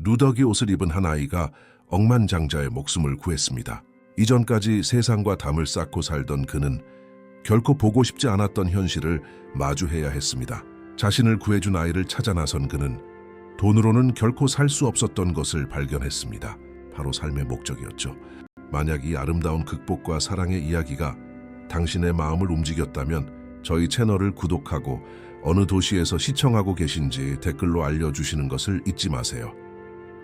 누더기 옷을 입은 한 아이가 억만장자의 목숨을 구했습니다. 이전까지 세상과 담을 쌓고 살던 그는 결코 보고 싶지 않았던 현실을 마주해야 했습니다. 자신을 구해준 아이를 찾아 나선 그는 돈으로는 결코 살 수 없었던 것을 발견했습니다. 바로 삶의 목적이었죠. 만약 이 아름다운 극복과 사랑의 이야기가 당신의 마음을 움직였다면 저희 채널을 구독하고 어느 도시에서 시청하고 계신지 댓글로 알려주시는 것을 잊지 마세요.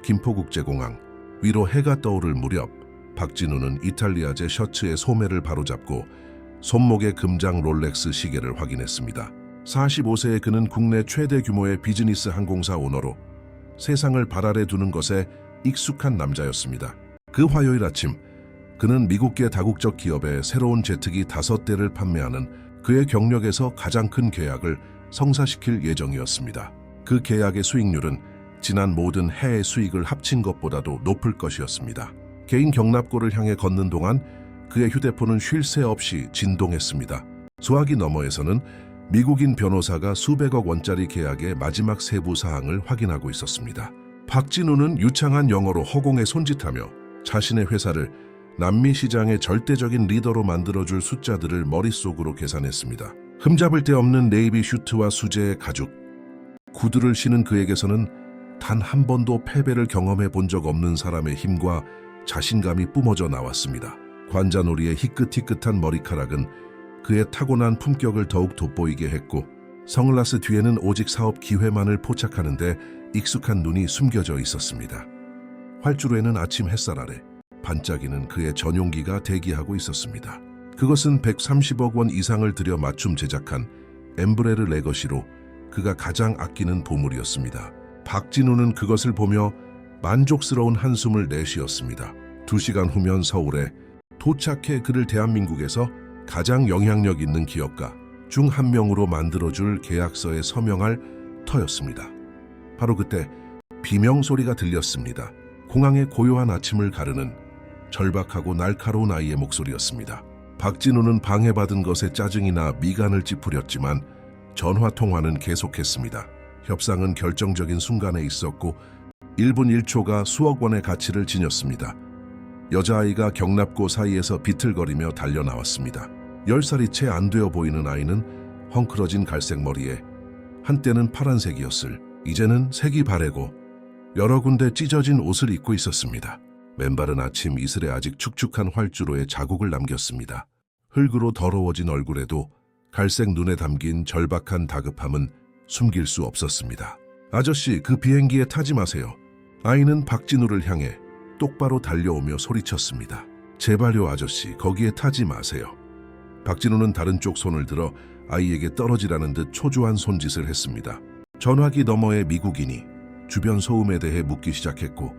김포국제공항 위로 해가 떠오를 무렵 박진우는 이탈리아제 셔츠의 소매를 바로잡고 손목의 금장 롤렉스 시계를 확인했습니다. 45세의 그는 국내 최대 규모의 비즈니스 항공사 오너로 세상을 발 아래 두는 것에 익숙한 남자였습니다. 그 화요일 아침 그는 미국계 다국적 기업에 새로운 제트기 5대를 판매하는 그의 경력에서 가장 큰 계약을 성사시킬 예정이었습니다. 그 계약의 수익률은 지난 모든 해외 수익을 합친 것보다도 높을 것이었습니다. 개인 경납고를 향해 걷는 동안 그의 휴대폰은 쉴 새 없이 진동했습니다. 수화기 너머에서는 미국인 변호사가 수백억 원짜리 계약의 마지막 세부 사항을 확인하고 있었습니다. 박진우는 유창한 영어로 허공에 손짓하며 자신의 회사를 남미 시장의 절대적인 리더로 만들어줄 숫자들을 머릿속으로 계산했습니다. 흠잡을 데 없는 네이비 슈트와 수제의 가죽, 구두를 신은 그에게서는 단 한 번도 패배를 경험해 본 적 없는 사람의 힘과 자신감이 뿜어져 나왔습니다. 관자놀이의 희끗희끗한 머리카락은 그의 타고난 품격을 더욱 돋보이게 했고 선글라스 뒤에는 오직 사업 기회만을 포착하는 데 익숙한 눈이 숨겨져 있었습니다. 활주로에는 아침 햇살 아래 반짝이는 그의 전용기가 대기하고 있었습니다. 그것은 130억 원 이상을 들여 맞춤 제작한 엠브레르 레거시로 그가 가장 아끼는 보물이었습니다. 박진우는 그것을 보며 만족스러운 한숨을 내쉬었습니다. 2시간 후면 서울에 도착해 그를 대한민국에서 가장 영향력 있는 기업가 중 한 명으로 만들어줄 계약서에 서명할 터였습니다. 바로 그때 비명 소리가 들렸습니다. 공항의 고요한 아침을 가르는 절박하고 날카로운 아이의 목소리였습니다. 박진우는 방해받은 것에 짜증이 나 미간을 찌푸렸지만 전화 통화는 계속했습니다. 협상은 결정적인 순간에 있었고 1분 1초가 수억 원의 가치를 지녔습니다. 여자아이가 경납고 사이에서 비틀거리며 달려나왔습니다. 10살이 채 안 되어 보이는 아이는 헝클어진 갈색 머리에 한때는 파란색이었을 이제는 색이 바래고 여러 군데 찢어진 옷을 입고 있었습니다. 맨발은 아침 이슬에 아직 축축한 활주로에 자국을 남겼습니다. 흙으로 더러워진 얼굴에도 갈색 눈에 담긴 절박한 다급함은 숨길 수 없었습니다. 아저씨, 그 비행기에 타지 마세요. 아이는 박진우를 향해 똑바로 달려오며 소리쳤습니다. 제발요 아저씨, 거기에 타지 마세요. 박진우는 다른 쪽 손을 들어 아이에게 떨어지라는 듯 초조한 손짓을 했습니다. 전화기 너머의 미국인이 주변 소음에 대해 묻기 시작했고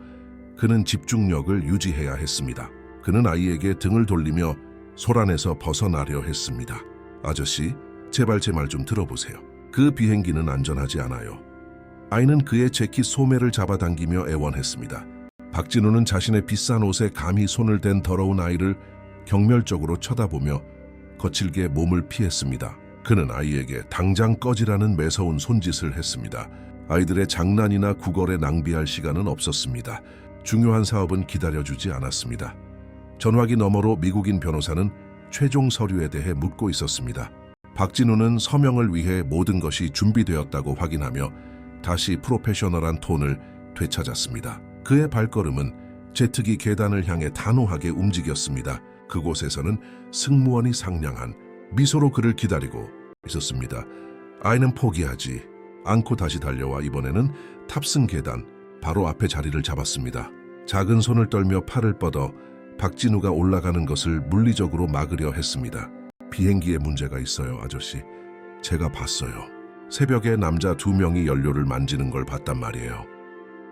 그는 집중력을 유지해야 했습니다. 그는 아이에게 등을 돌리며 소란에서 벗어나려 했습니다. 아저씨, 제발 제 말 좀 들어보세요. 그 비행기는 안전하지 않아요. 아이는 그의 재킷 소매를 잡아당기며 애원했습니다. 박진우는 자신의 비싼 옷에 감히 손을 댄 더러운 아이를 경멸적으로 쳐다보며 거칠게 몸을 피했습니다. 그는 아이에게 당장 꺼지라는 매서운 손짓을 했습니다. 아이들의 장난이나 구걸에 낭비할 시간은 없었습니다. 중요한 사업은 기다려주지 않았습니다. 전화기 너머로 미국인 변호사는 최종 서류에 대해 묻고 있었습니다. 박진우는 서명을 위해 모든 것이 준비되었다고 확인하며 다시 프로페셔널한 톤을 되찾았습니다. 그의 발걸음은 제트기 계단을 향해 단호하게 움직였습니다. 그곳에서는 승무원이 상냥한 미소로 그를 기다리고 있었습니다. 아이는 포기하지 않고 다시 달려와 이번에는 탑승 계단 바로 앞에 자리를 잡았습니다. 작은 손을 떨며 팔을 뻗어 박진우가 올라가는 것을 물리적으로 막으려 했습니다. 비행기에 문제가 있어요, 아저씨. 제가 봤어요. 새벽에 남자 2명이 연료를 만지는 걸 봤단 말이에요.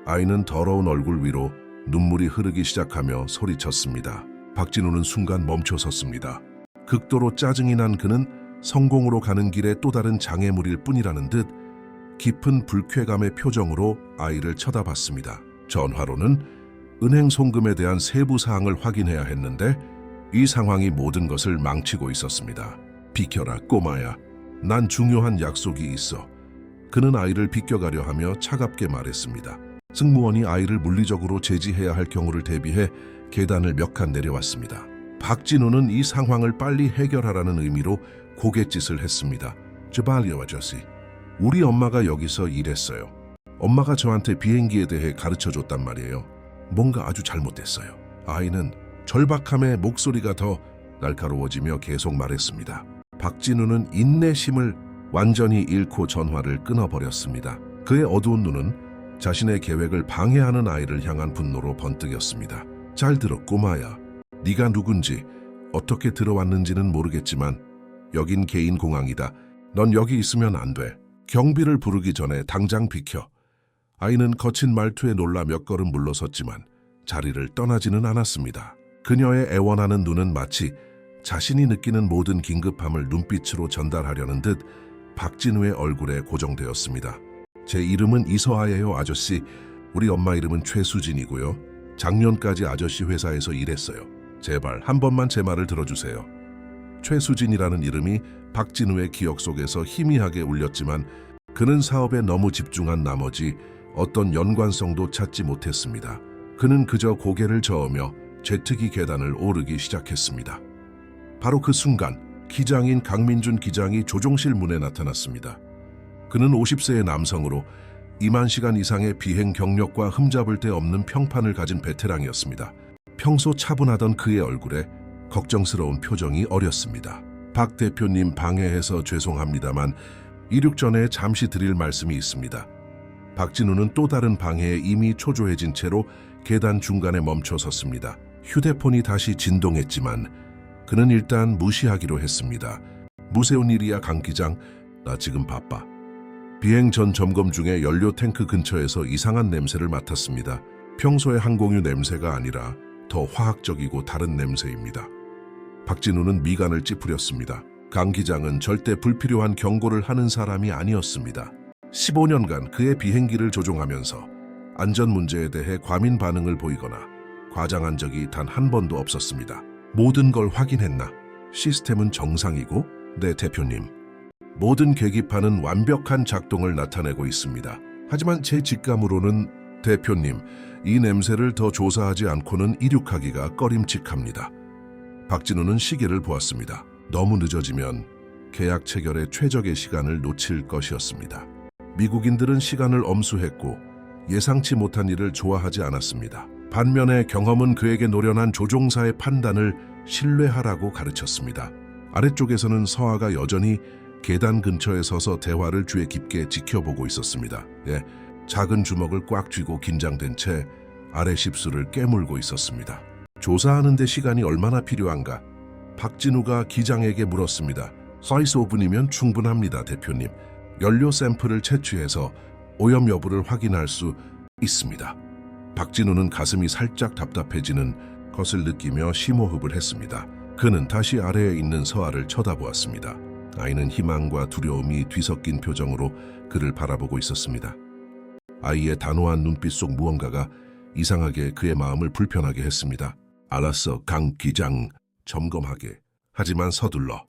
아이는 더러운 얼굴 위로 눈물이 흐르기 시작하며 소리쳤습니다. 박진우는 순간 멈춰섰습니다. 극도로 짜증이 난 그는 성공으로 가는 길에 또 다른 장애물일 뿐이라는 듯 깊은 불쾌감의 표정으로 아이를 쳐다봤습니다. 전화로는 은행 송금에 대한 세부 사항을 확인해야 했는데 이 상황이 모든 것을 망치고 있었습니다. 비켜라, 꼬마야. 난 중요한 약속이 있어. 그는 아이를 비껴가려 하며 차갑게 말했습니다. 승무원이 아이를 물리적으로 제지해야 할 경우를 대비해 계단을 몇 칸 내려왔습니다. 박진우는 이 상황을 빨리 해결하라는 의미로 고갯짓을 했습니다. 저발요 아저씨, 우리 엄마가 여기서 일했어요. 엄마가 저한테 비행기에 대해 가르쳐줬단 말이에요. 뭔가 아주 잘못됐어요. 아이는 절박함에 목소리가 더 날카로워지며 계속 말했습니다. 박진우는 인내심을 완전히 잃고 전화를 끊어버렸습니다. 그의 어두운 눈은 자신의 계획을 방해하는 아이를 향한 분노로 번뜩였습니다. 잘 들어 꼬마야. 네가 누군지 어떻게 들어왔는지는 모르겠지만 여긴 개인 공항이다. 넌 여기 있으면 안 돼. 경비를 부르기 전에 당장 비켜. 아이는 거친 말투에 놀라 몇 걸음 물러섰지만 자리를 떠나지는 않았습니다. 그녀의 애원하는 눈은 마치 자신이 느끼는 모든 긴급함을 눈빛으로 전달하려는 듯 박진우의 얼굴에 고정되었습니다. 제 이름은 이서아예요, 아저씨. 우리 엄마 이름은 최수진이고요. 작년까지 아저씨 회사에서 일했어요. 제발 한 번만 제 말을 들어주세요. 최수진이라는 이름이 박진우의 기억 속에서 희미하게 울렸지만 그는 사업에 너무 집중한 나머지 어떤 연관성도 찾지 못했습니다. 그는 그저 고개를 저으며 제트기 계단을 오르기 시작했습니다. 바로 그 순간 기장인 강민준 기장이 조종실 문에 나타났습니다. 그는 50세의 남성으로 2만 시간 이상의 비행 경력과 흠잡을 데 없는 평판을 가진 베테랑이었습니다. 평소 차분하던 그의 얼굴에 걱정스러운 표정이 어렸습니다. 박 대표님, 방해해서 죄송합니다만 이륙 전에 잠시 드릴 말씀이 있습니다. 박진우는 또 다른 방해에 이미 초조해진 채로 계단 중간에 멈춰 섰습니다. 휴대폰이 다시 진동했지만 그는 일단 무시하기로 했습니다. 무세운 일이야, 강 기장. 나 지금 바빠. 비행 전 점검 중에 연료 탱크 근처에서 이상한 냄새를 맡았습니다. 평소의 항공유 냄새가 아니라 더 화학적이고 다른 냄새입니다. 박진우는 미간을 찌푸렸습니다. 강 기장은 절대 불필요한 경고를 하는 사람이 아니었습니다. 15년간 그의 비행기를 조종하면서 안전 문제에 대해 과민 반응을 보이거나 과장한 적이 단 한 번도 없었습니다. 모든 걸 확인했나? 시스템은 정상이고? 네, 대표님. 모든 계기판은 완벽한 작동을 나타내고 있습니다. 하지만 제 직감으로는 대표님, 이 냄새를 더 조사하지 않고는 이륙하기가 꺼림칙합니다. 박진우는 시계를 보았습니다. 너무 늦어지면 계약 체결의 최적의 시간을 놓칠 것이었습니다. 미국인들은 시간을 엄수했고 예상치 못한 일을 좋아하지 않았습니다. 반면에 경험은 그에게 노련한 조종사의 판단을 신뢰하라고 가르쳤습니다. 아래쪽에서는 서아가 여전히 계단 근처에 서서 대화를 주의 깊게 지켜보고 있었습니다. 작은 주먹을 꽉 쥐고 긴장된 채 아래 십수를 깨물고 있었습니다. 조사하는 데 시간이 얼마나 필요한가? 박진우가 기장에게 물었습니다. 45분이면 충분합니다, 대표님. 연료 샘플을 채취해서 오염 여부를 확인할 수 있습니다. 박진우는 가슴이 살짝 답답해지는 것을 느끼며 심호흡을 했습니다. 그는 다시 아래에 있는 서아를 쳐다보았습니다. 아이는 희망과 두려움이 뒤섞인 표정으로 그를 바라보고 있었습니다. 아이의 단호한 눈빛 속 무언가가 이상하게 그의 마음을 불편하게 했습니다. 알았어, 강 기장. 점검하게. 하지만 서둘러.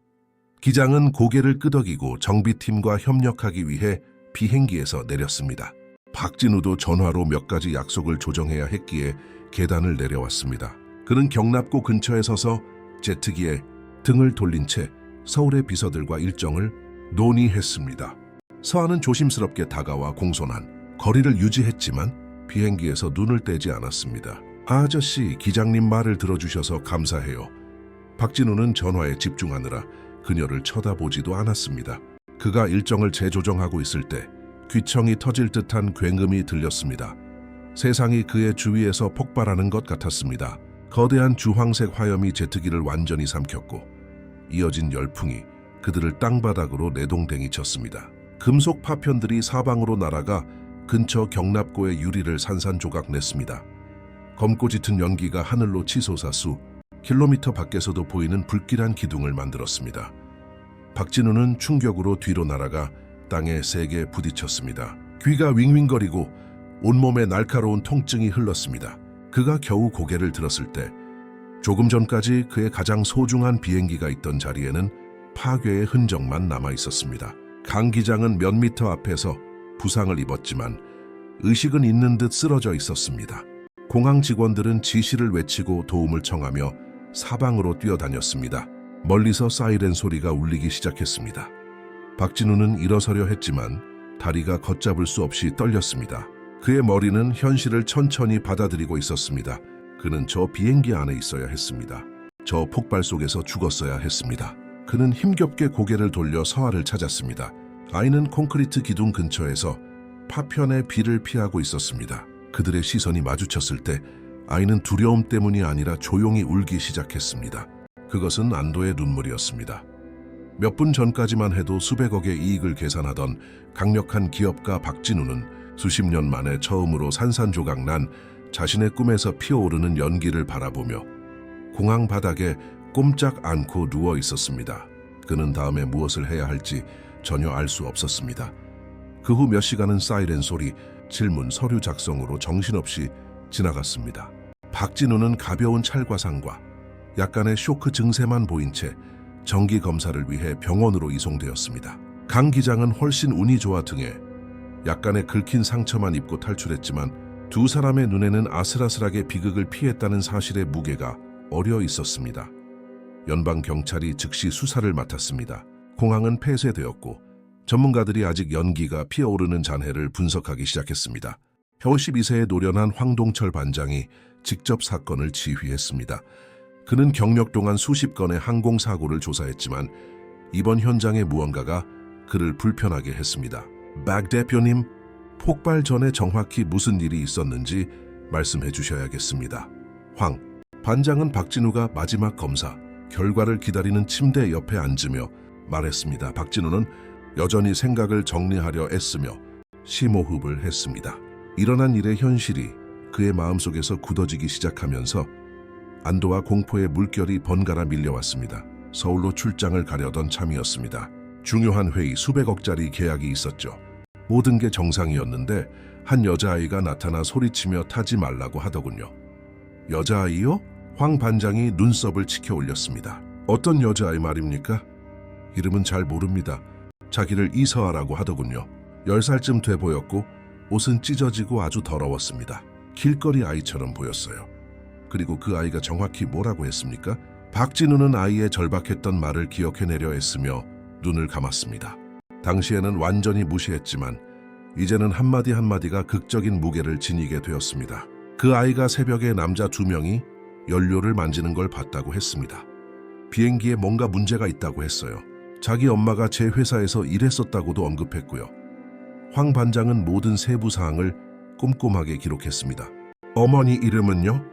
기장은 고개를 끄덕이고 정비팀과 협력하기 위해 비행기에서 내렸습니다. 박진우도 전화로 몇 가지 약속을 조정해야 했기에 계단을 내려왔습니다. 그는 경납고 근처에 서서 제트기에 등을 돌린 채 서울의 비서들과 일정을 논의했습니다. 서아는 조심스럽게 다가와 공손한 거리를 유지했지만 비행기에서 눈을 떼지 않았습니다. 아저씨, 기장님 말을 들어주셔서 감사해요. 박진우는 전화에 집중하느라 그녀를 쳐다보지도 않았습니다. 그가 일정을 재조정하고 있을 때 귀청이 터질 듯한 굉음이 들렸습니다. 세상이 그의 주위에서 폭발하는 것 같았습니다. 거대한 주황색 화염이 제트기를 완전히 삼켰고 이어진 열풍이 그들을 땅바닥으로 내동댕이 쳤습니다. 금속 파편들이 사방으로 날아가 근처 경납고의 유리를 산산조각 냈습니다. 검고 짙은 연기가 하늘로 치솟아 수 킬로미터 밖에서도 보이는 불길한 기둥을 만들었습니다. 박진우는 충격으로 뒤로 날아가 땅에 세게 부딪혔습니다. 귀가 윙윙거리고 온몸에 날카로운 통증이 흘렀습니다. 그가 겨우 고개를 들었을 때 조금 전까지 그의 가장 소중한 비행기가 있던 자리에는 파괴의 흔적만 남아 있었습니다. 강 기장은 몇 미터 앞에서 부상을 입었지만 의식은 있는 듯 쓰러져 있었습니다. 공항 직원들은 지시를 외치고 도움을 청하며 사방으로 뛰어다녔습니다. 멀리서 사이렌 소리가 울리기 시작했습니다. 박진우는 일어서려 했지만 다리가 걷잡을 수 없이 떨렸습니다. 그의 머리는 현실을 천천히 받아들이고 있었습니다. 그는 저 비행기 안에 있어야 했습니다. 저 폭발 속에서 죽었어야 했습니다. 그는 힘겹게 고개를 돌려 서아를 찾았습니다. 아이는 콘크리트 기둥 근처에서 파편의 비를 피하고 있었습니다. 그들의 시선이 마주쳤을 때 아이는 두려움 때문이 아니라 조용히 울기 시작했습니다. 그것은 안도의 눈물이었습니다. 몇 분 전까지만 해도 수백억의 이익을 계산하던 강력한 기업가 박진우는 수십 년 만에 처음으로 산산조각난 자신의 꿈에서 피어오르는 연기를 바라보며 공항 바닥에 꼼짝 않고 누워 있었습니다. 그는 다음에 무엇을 해야 할지 전혀 알 수 없었습니다. 그 후 몇 시간은 사이렌 소리, 질문, 서류 작성으로 정신없이 지나갔습니다. 박진우는 가벼운 찰과상과 약간의 쇼크 증세만 보인 채 정기 검사를 위해 병원으로 이송되었습니다. 강 기장은 훨씬 운이 좋아 등에 약간의 긁힌 상처만 입고 탈출했지만 두 사람의 눈에는 아슬아슬하게 비극을 피했다는 사실의 무게가 어려 있었습니다. 연방 경찰이 즉시 수사를 맡았습니다. 공항은 폐쇄되었고 전문가들이 아직 연기가 피어오르는 잔해를 분석하기 시작했습니다. 겨우 12세에 노련한 황동철 반장이 직접 사건을 지휘했습니다. 그는 경력 동안 수십 건의 항공사고를 조사했지만 이번 현장의 무언가가 그를 불편하게 했습니다. 박 대표님, 폭발 전에 정확히 무슨 일이 있었는지 말씀해 주셔야겠습니다. 황 반장은 박진우가 마지막 검사 결과를 기다리는 침대 옆에 앉으며 말했습니다. 박진우는 여전히 생각을 정리하려 애쓰며 심호흡을 했습니다. 일어난 일의 현실이 그의 마음속에서 굳어지기 시작하면서 안도와 공포의 물결이 번갈아 밀려왔습니다. 서울로 출장을 가려던 참이었습니다. 중요한 회의, 수백억짜리 계약이 있었죠. 모든 게 정상이었는데 한 여자아이가 나타나 소리치며 타지 말라고 하더군요. 여자아이요? 황 반장이 눈썹을 치켜 올렸습니다. 어떤 여자아이 말입니까? 이름은 잘 모릅니다. 자기를 이서아라고 하더군요. 10살쯤 돼 보였고 옷은 찢어지고 아주 더러웠습니다. 길거리 아이처럼 보였어요. 그리고 그 아이가 정확히 뭐라고 했습니까? 박진우는 아이의 절박했던 말을 기억해내려 애쓰며 눈을 감았습니다. 당시에는 완전히 무시했지만 이제는 한마디 한마디가 극적인 무게를 지니게 되었습니다. 그 아이가 새벽에 남자 2명이 연료를 만지는 걸 봤다고 했습니다. 비행기에 뭔가 문제가 있다고 했어요. 자기 엄마가 제 회사에서 일했었다고도 언급했고요. 황 반장은 모든 세부 사항을 꼼꼼하게 기록했습니다. 어머니 이름은요?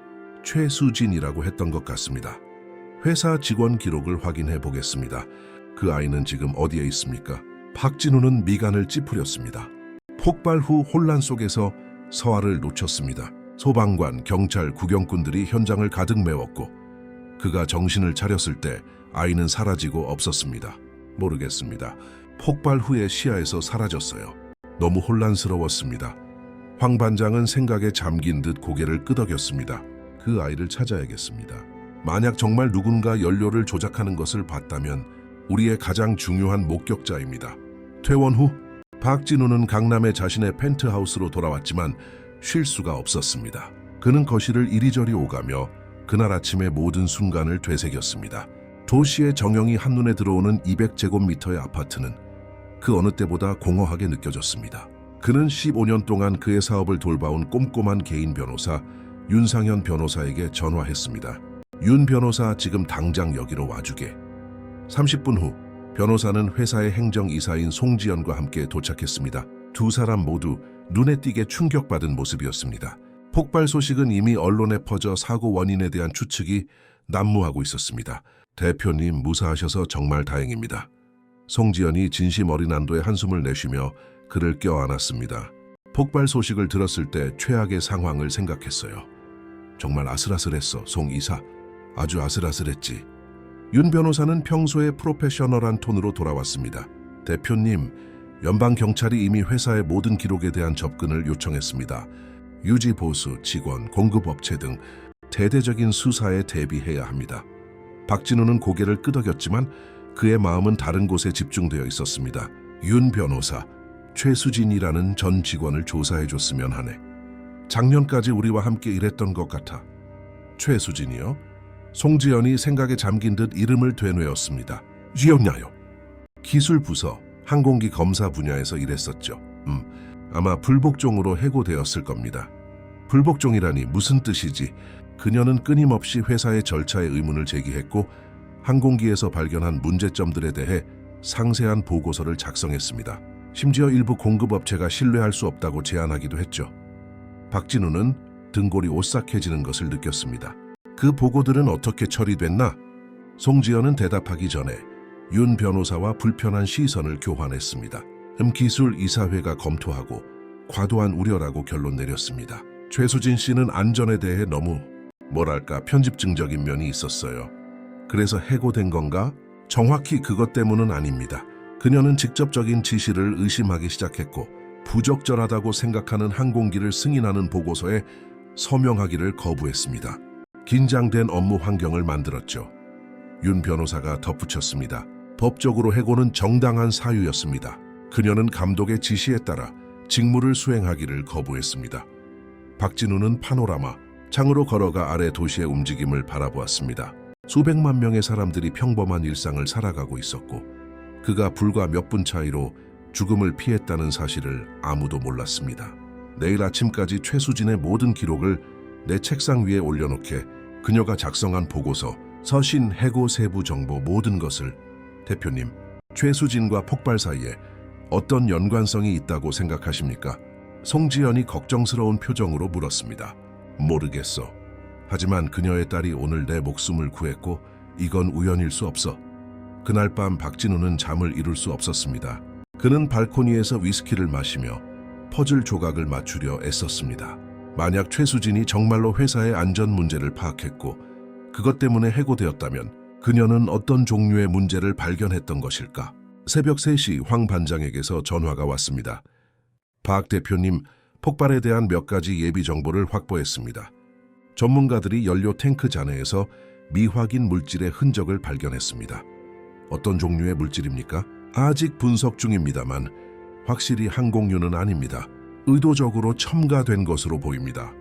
최수진이라고 했던 것 같습니다. 회사 직원 기록을 확인해 보겠습니다. 그 아이는 지금 어디에 있습니까? 박진우는 미간을 찌푸렸습니다. 폭발 후 혼란 속에서 서아를 놓쳤습니다. 소방관, 경찰, 구경꾼들이 현장을 가득 메웠고 그가 정신을 차렸을 때 아이는 사라지고 없었습니다. 모르겠습니다. 폭발 후에 시야에서 사라졌어요. 너무 혼란스러웠습니다. 황 반장은 생각에 잠긴 듯 고개를 끄덕였습니다. 그 아이를 찾아야겠습니다. 만약 정말 누군가 연료를 조작하는 것을 봤다면 우리의 가장 중요한 목격자입니다. 퇴원 후 박진우는 강남의 자신의 펜트하우스로 돌아왔지만 쉴 수가 없었습니다. 그는 거실을 이리저리 오가며 그날 아침의 모든 순간을 되새겼습니다. 도시의 정형이 한눈에 들어오는 200제곱미터의 아파트는 그 어느 때보다 공허하게 느껴졌습니다. 그는 15년 동안 그의 사업을 돌봐온 꼼꼼한 개인 변호사 윤상현 변호사에게 전화했습니다. 윤 변호사, 지금 당장 여기로 와주게. 30분 후 변호사는 회사의 행정이사인 송지연과 함께 도착했습니다. 두 사람 모두 눈에 띄게 충격받은 모습이었습니다. 폭발 소식은 이미 언론에 퍼져 사고 원인에 대한 추측이 난무하고 있었습니다. 대표님, 무사하셔서 정말 다행입니다. 송지연이 진심 어린 안도의 한숨을 내쉬며 그를 껴안았습니다. 폭발 소식을 들었을 때 최악의 상황을 생각했어요. 정말 아슬아슬했어, 송 이사. 아주 아슬아슬했지. 윤 변호사는 평소의 프로페셔널한 톤으로 돌아왔습니다. 대표님, 연방경찰이 이미 회사의 모든 기록에 대한 접근을 요청했습니다. 유지 보수, 직원, 공급업체 등 대대적인 수사에 대비해야 합니다. 박진우는 고개를 끄덕였지만 그의 마음은 다른 곳에 집중되어 있었습니다. 윤 변호사, 최수진이라는 전 직원을 조사해줬으면 하네. 작년까지 우리와 함께 일했던 것 같아. 최수진이요? 송지연이 생각에 잠긴 듯 이름을 되뇌었습니다. 기억나요? 기술부서 항공기 검사 분야에서 일했었죠. 아마 불복종으로 해고되었을 겁니다. 불복종이라니 무슨 뜻이지? 그녀는 끊임없이 회사의 절차에 의문을 제기했고 항공기에서 발견한 문제점들에 대해 상세한 보고서를 작성했습니다. 심지어 일부 공급업체가 신뢰할 수 없다고 제안하기도 했죠. 박진우는 등골이 오싹해지는 것을 느꼈습니다. 그 보고들은 어떻게 처리됐나? 송지연은 대답하기 전에 윤 변호사와 불편한 시선을 교환했습니다. 기술 이사회가 검토하고 과도한 우려라고 결론 내렸습니다. 최수진 씨는 안전에 대해 너무 편집증적인 면이 있었어요. 그래서 해고된 건가? 정확히 그것 때문은 아닙니다. 그녀는 직접적인 지시를 의심하기 시작했고 부적절하다고 생각하는 항공기를 승인하는 보고서에 서명하기를 거부했습니다. 긴장된 업무 환경을 만들었죠. 윤 변호사가 덧붙였습니다. 법적으로 해고는 정당한 사유였습니다. 그녀는 감독의 지시에 따라 직무를 수행하기를 거부했습니다. 박진우는 파노라마 창으로 걸어가 아래 도시의 움직임을 바라보았습니다. 수백만 명의 사람들이 평범한 일상을 살아가고 있었고 그가 불과 몇 분 차이로 죽음을 피했다는 사실을 아무도 몰랐습니다. 내일 아침까지 최수진의 모든 기록을 내 책상 위에 올려놓게 그녀가 작성한 보고서, 서신, 해고 세부 정보 모든 것을. 대표님, 최수진과 폭발 사이에 어떤 연관성이 있다고 생각하십니까? 송지연이 걱정스러운 표정으로 물었습니다. 모르겠어. 하지만 그녀의 딸이 오늘 내 목숨을 구했고 이건 우연일 수 없어. 그날 밤 박진우는 잠을 이룰 수 없었습니다. 그는 발코니에서 위스키를 마시며 퍼즐 조각을 맞추려 애썼습니다. 만약 최수진이 정말로 회사의 안전 문제를 파악했고 그것 때문에 해고되었다면 그녀는 어떤 종류의 문제를 발견했던 것일까? 새벽 3시 황 반장에게서 전화가 왔습니다. 박 대표님, 폭발에 대한 몇 가지 예비 정보를 확보했습니다. 전문가들이 연료 탱크 잔해에서 미확인 물질의 흔적을 발견했습니다. 어떤 종류의 물질입니까? 아직 분석 중입니다만 확실히 항공유는 아닙니다. 의도적으로 첨가된 것으로 보입니다.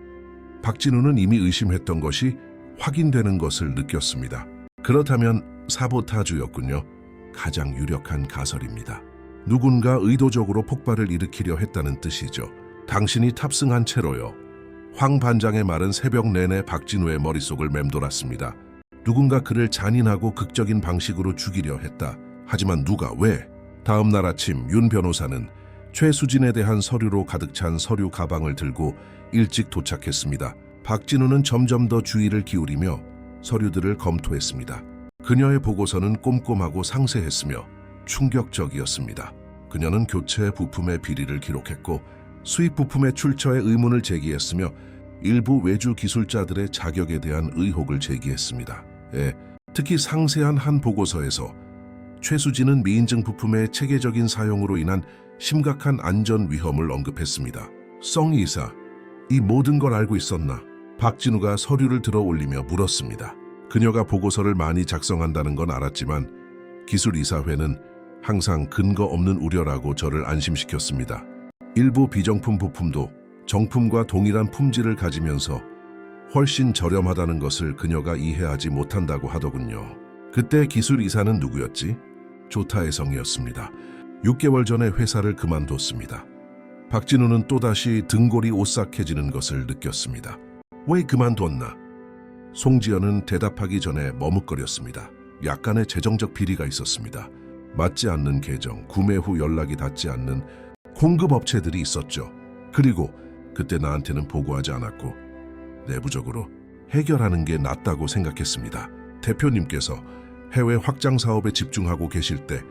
박진우는 이미 의심했던 것이 확인되는 것을 느꼈습니다. 그렇다면 사보타주였군요. 가장 유력한 가설입니다. 누군가 의도적으로 폭발을 일으키려 했다는 뜻이죠. 당신이 탑승한 채로요. 황 반장의 말은 새벽 내내 박진우의 머릿속을 맴돌았습니다. 누군가 그를 잔인하고 극적인 방식으로 죽이려 했다. 하지만 누가, 왜? 다음 날 아침 윤 변호사는 최수진에 대한 서류로 가득 찬 서류 가방을 들고 일찍 도착했습니다. 박진우는 점점 더 주의를 기울이며 서류들을 검토했습니다. 그녀의 보고서는 꼼꼼하고 상세했으며 충격적이었습니다. 그녀는 교체 부품의 비리를 기록했고 수입 부품의 출처에 의문을 제기했으며 일부 외주 기술자들의 자격에 대한 의혹을 제기했습니다. 특히 상세한 한 보고서에서 최수진은 미인증 부품의 체계적인 사용으로 인한 심각한 안전 위험을 언급했습니다. 성 이사, 이 모든 걸 알고 있었나? 박진우가 서류를 들어 올리며 물었습니다. 그녀가 보고서를 많이 작성한다는 건 알았지만 기술이사회는 항상 근거 없는 우려라고 저를 안심시켰습니다. 일부 비정품 부품도 정품과 동일한 품질을 가지면서 훨씬 저렴하다는 것을 그녀가 이해하지 못한다고 하더군요. 그때 기술이사는 누구였지? 조타의 성이었습니다. 6개월 전에 회사를 그만뒀습니다. 박진우는 또다시 등골이 오싹해지는 것을 느꼈습니다. 왜 그만뒀나? 송지연은 대답하기 전에 머뭇거렸습니다. 약간의 재정적 비리가 있었습니다. 맞지 않는 계정, 구매 후 연락이 닿지 않는 공급업체들이 있었죠. 그리고 그때 나한테는 보고하지 않았고 내부적으로 해결하는 게 낫다고 생각했습니다. 대표님께서 해외 확장 사업에 집중하고 계실 때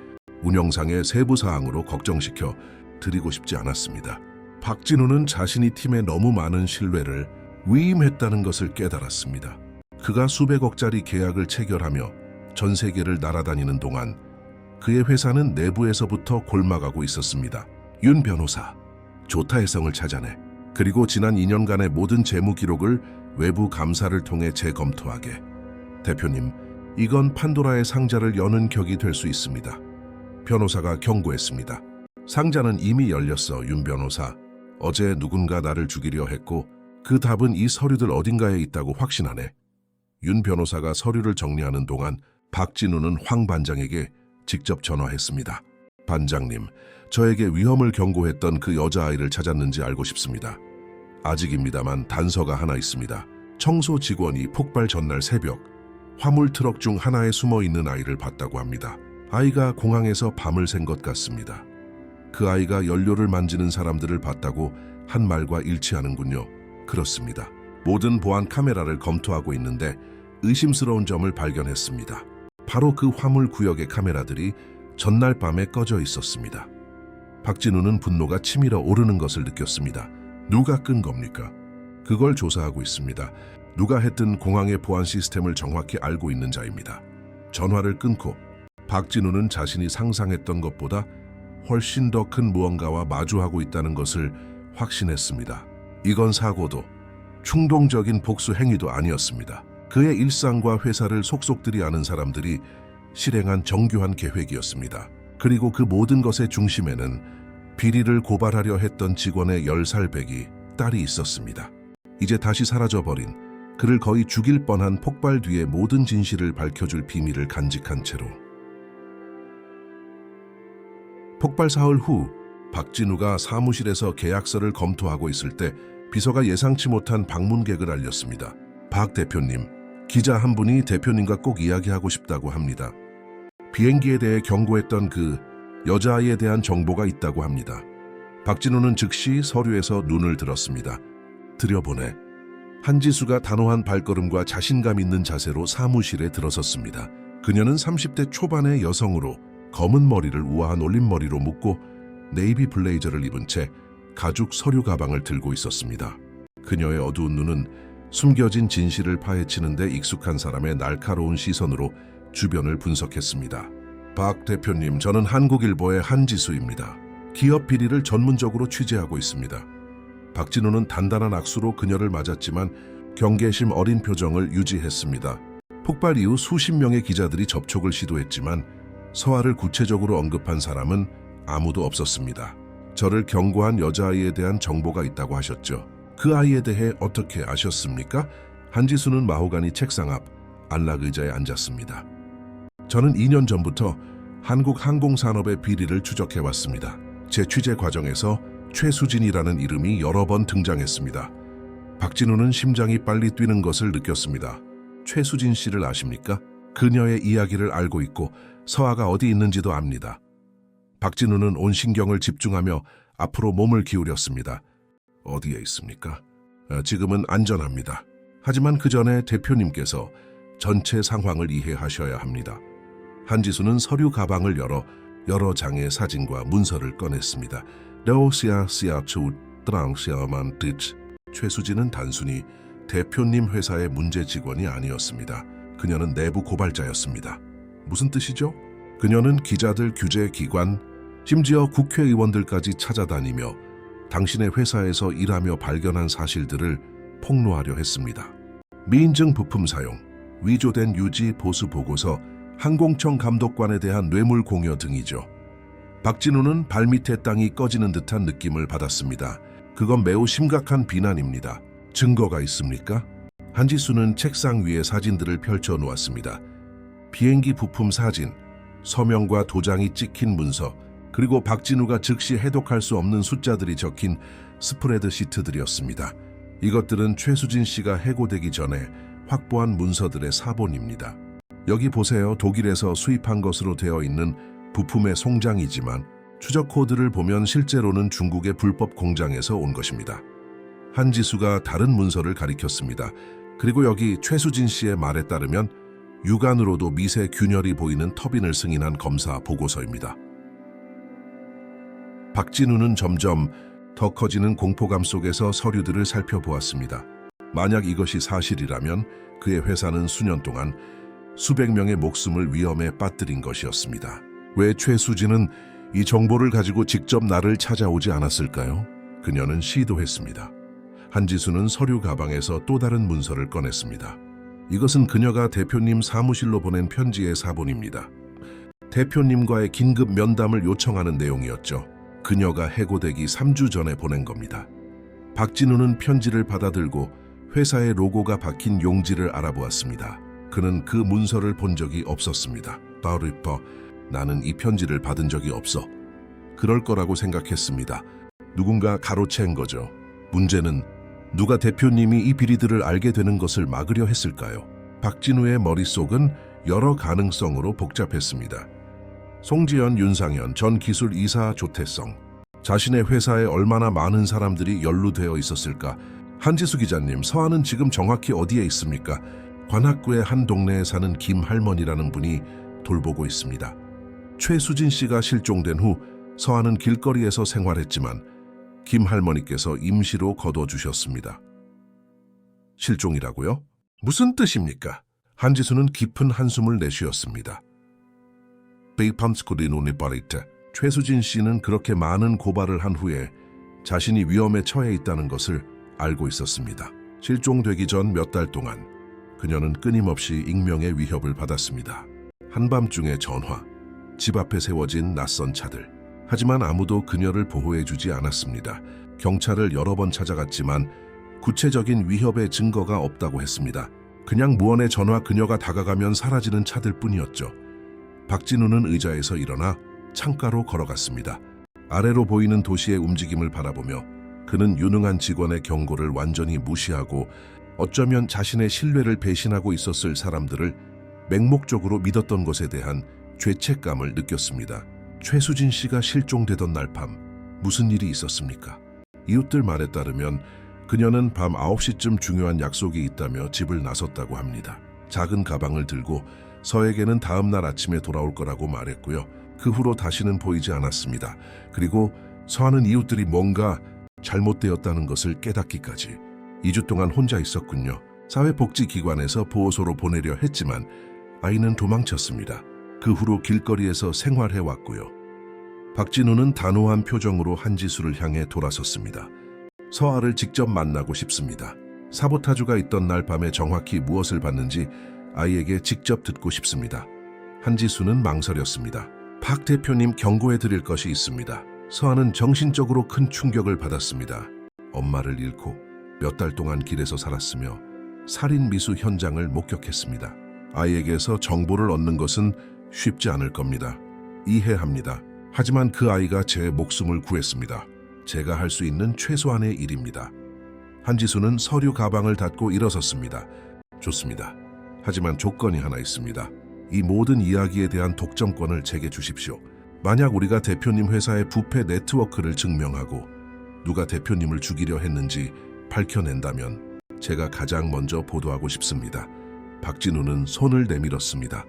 운영상의 세부 사항으로 걱정시켜 드리고 싶지 않았습니다. 박진우는 자신이 팀에 너무 많은 신뢰를 위임했다는 것을 깨달았습니다. 그가 수백억짜리 계약을 체결하며 전 세계를 날아다니는 동안 그의 회사는 내부에서부터 골마가고 있었습니다. 윤 변호사, 조타의 성을 찾아내. 그리고 지난 2년간의 모든 재무 기록을 외부 감사를 통해 재검토하게. 대표님, 이건 판도라의 상자를 여는 격이 될 수 있습니다. 변호사가 경고했습니다. 상자는 이미 열렸어, 윤 변호사. 어제 누군가 나를 죽이려 했고 그 답은 이 서류들 어딘가에 있다고 확신하네. 윤 변호사가 서류를 정리하는 동안 박진우는 황 반장에게 직접 전화했습니다. 반장님, 저에게 위험을 경고했던 그 여자아이를 찾았는지 알고 싶습니다. 아직입니다만 단서가 하나 있습니다. 청소 직원이 폭발 전날 새벽 화물 트럭 중 하나에 숨어 있는 아이를 봤다고 합니다. 아이가 공항에서 밤을 샌 것 같습니다. 그 아이가 연료를 만지는 사람들을 봤다고 한 말과 일치하는군요. 그렇습니다. 모든 보안 카메라를 검토하고 있는데 의심스러운 점을 발견했습니다. 바로 그 화물 구역의 카메라들이 전날 밤에 꺼져 있었습니다. 박진우는 분노가 치밀어 오르는 것을 느꼈습니다. 누가 끈 겁니까? 그걸 조사하고 있습니다. 누가 했든 공항의 보안 시스템을 정확히 알고 있는 자입니다. 전화를 끊고 박진우는 자신이 상상했던 것보다 훨씬 더 큰 무언가와 마주하고 있다는 것을 확신했습니다. 이건 사고도 충동적인 복수 행위도 아니었습니다. 그의 일상과 회사를 속속들이 아는 사람들이 실행한 정교한 계획이었습니다. 그리고 그 모든 것의 중심에는 비리를 고발하려 했던 직원의 10살 배기 딸이 있었습니다. 이제 다시 사라져버린, 그를 거의 죽일 뻔한 폭발 뒤의 모든 진실을 밝혀줄 비밀을 간직한 채로. 폭발 사흘 후 박진우가 사무실에서 계약서를 검토하고 있을 때 비서가 예상치 못한 방문객을 알렸습니다. 박 대표님, 기자 한 분이 대표님과 꼭 이야기하고 싶다고 합니다. 비행기에 대해 경고했던 그 여자아이에 대한 정보가 있다고 합니다. 박진우는 즉시 서류에서 눈을 들었습니다. 들여보내. 한지수가 단호한 발걸음과 자신감 있는 자세로 사무실에 들어섰습니다. 그녀는 30대 초반의 여성으로 검은 머리를 우아한 올림머리로 묶고 네이비 블레이저를 입은 채 가죽 서류 가방을 들고 있었습니다. 그녀의 어두운 눈은 숨겨진 진실을 파헤치는 데 익숙한 사람의 날카로운 시선으로 주변을 분석했습니다. 박 대표님, 저는 한국일보의 한지수입니다. 기업 비리를 전문적으로 취재하고 있습니다. 박진우는 단단한 악수로 그녀를 맞았지만 경계심 어린 표정을 유지했습니다. 폭발 이후 수십 명의 기자들이 접촉을 시도했지만 서아를 구체적으로 언급한 사람은 아무도 없었습니다. 저를 경고한 여자아이에 대한 정보가 있다고 하셨죠. 그 아이에 대해 어떻게 아셨습니까? 한지수는 마호가니 책상 앞 안락 의자에 앉았습니다. 저는 2년 전부터 한국 항공산업의 비리를 추적해왔습니다. 제 취재 과정에서 최수진이라는 이름이 여러 번 등장했습니다. 박진우는 심장이 빨리 뛰는 것을 느꼈습니다. 최수진 씨를 아십니까? 그녀의 이야기를 알고 있고 서아가 어디 있는지도 압니다. 박진우는 온 신경을 집중하며 앞으로 몸을 기울였습니다. 어디에 있습니까? 지금은 안전합니다. 하지만 그 전에 대표님께서 전체 상황을 이해하셔야 합니다. 한지수는 서류 가방을 열어 여러 장의 사진과 문서를 꺼냈습니다. 최수진은 단순히 대표님 회사의 문제 직원이 아니었습니다. 그녀는 내부 고발자였습니다. 무슨 뜻이죠? 그녀는 기자들, 규제 기관, 심지어 국회의원들까지 찾아다니며 당신의 회사에서 일하며 발견한 사실들을 폭로하려 했습니다. 미인증 부품 사용, 위조된 유지 보수 보고서, 항공청 감독관에 대한 뇌물 공여 등이죠. 박진우는 발밑에 땅이 꺼지는 듯한 느낌을 받았습니다. 그건 매우 심각한 비난입니다. 증거가 있습니까? 한지수는 책상 위에 사진들을 펼쳐 놓았습니다. 비행기 부품 사진, 서명과 도장이 찍힌 문서, 그리고 박진우가 즉시 해독할 수 없는 숫자들이 적힌 스프레드 시트들이었습니다. 이것들은 최수진 씨가 해고되기 전에 확보한 문서들의 사본입니다. 여기 보세요. 독일에서 수입한 것으로 되어 있는 부품의 송장이지만 추적 코드를 보면 실제로는 중국의 불법 공장에서 온 것입니다. 한지수가 다른 문서를 가리켰습니다. 그리고 여기 최수진 씨의 말에 따르면 육안으로도 미세 균열이 보이는 터빈을 승인한 검사 보고서입니다. 박진우는 점점 더 커지는 공포감 속에서 서류들을 살펴보았습니다. 만약 이것이 사실이라면 그의 회사는 수년 동안 수백 명의 목숨을 위험에 빠뜨린 것이었습니다. 왜 최수진은 이 정보를 가지고 직접 나를 찾아오지 않았을까요? 그녀는 시도했습니다. 한지수는 서류 가방에서 또 다른 문서를 꺼냈습니다. 이것은 그녀가 대표님 사무실로 보낸 편지의 사본입니다. 대표님과의 긴급 면담을 요청하는 내용이었죠. 그녀가 해고되기 3주 전에 보낸 겁니다. 박진우는 편지를 받아들고 회사의 로고가 박힌 용지를 알아보았습니다. 그는 그 문서를 본 적이 없었습니다. 다리퍼, 나는 이 편지를 받은 적이 없어. 그럴 거라고 생각했습니다. 누군가 가로챈 거죠. 문제는 누가 대표님이 이 비리들을 알게 되는 것을 막으려 했을까요? 박진우의 머릿속은 여러 가능성으로 복잡했습니다. 송지연, 윤상현 전 기술이사 조태성. 자신의 회사에 얼마나 많은 사람들이 연루되어 있었을까? 한지수 기자님, 서한은 지금 정확히 어디에 있습니까? 관악구의 한 동네에 사는 김 할머니라는 분이 돌보고 있습니다. 최수진 씨가 실종된 후 서한은 길거리에서 생활했지만 김 할머니께서 임시로 거둬주셨습니다. 실종이라고요? 무슨 뜻입니까? 한지수는 깊은 한숨을 내쉬었습니다. 최수진 씨는 그렇게 많은 고발을 한 후에 자신이 위험에 처해 있다는 것을 알고 있었습니다. 실종되기 전 몇 달 동안 그녀는 끊임없이 익명의 위협을 받았습니다. 한밤중에 전화, 집 앞에 세워진 낯선 차들. 하지만 아무도 그녀를 보호해주지 않았습니다. 경찰을 여러 번 찾아갔지만 구체적인 위협의 증거가 없다고 했습니다. 그냥 무언의 전화, 그녀가 다가가면 사라지는 차들 뿐이었죠. 박진우는 의자에서 일어나 창가로 걸어갔습니다. 아래로 보이는 도시의 움직임을 바라보며 그는 유능한 직원의 경고를 완전히 무시하고 어쩌면 자신의 신뢰를 배신하고 있었을 사람들을 맹목적으로 믿었던 것에 대한 죄책감을 느꼈습니다. 최수진 씨가 실종되던 날 밤 무슨 일이 있었습니까? 이웃들 말에 따르면 그녀는 밤 9시쯤 중요한 약속이 있다며 집을 나섰다고 합니다. 작은 가방을 들고 서에게는 다음 날 아침에 돌아올 거라고 말했고요. 그 후로 다시는 보이지 않았습니다. 그리고 서하는 이웃들이 뭔가 잘못되었다는 것을 깨닫기까지 2주 동안 혼자 있었군요. 사회복지기관에서 보호소로 보내려 했지만 아이는 도망쳤습니다. 그 후로 길거리에서 생활해왔고요. 박진우는 단호한 표정으로 한지수를 향해 돌아섰습니다. 서아를 직접 만나고 싶습니다. 사보타주가 있던 날 밤에 정확히 무엇을 봤는지 아이에게 직접 듣고 싶습니다. 한지수는 망설였습니다. 박 대표님, 경고해 드릴 것이 있습니다. 서아는 정신적으로 큰 충격을 받았습니다. 엄마를 잃고 몇 달 동안 길에서 살았으며 살인 미수 현장을 목격했습니다. 아이에게서 정보를 얻는 것은 쉽지 않을 겁니다. 이해합니다. 하지만 그 아이가 제 목숨을 구했습니다. 제가 할 수 있는 최소한의 일입니다. 한지수는 서류 가방을 닫고 일어섰습니다. 좋습니다. 하지만 조건이 하나 있습니다. 이 모든 이야기에 대한 독점권을 제게 주십시오. 만약 우리가 대표님 회사의 부패 네트워크를 증명하고 누가 대표님을 죽이려 했는지 밝혀낸다면 제가 가장 먼저 보도하고 싶습니다. 박진우는 손을 내밀었습니다.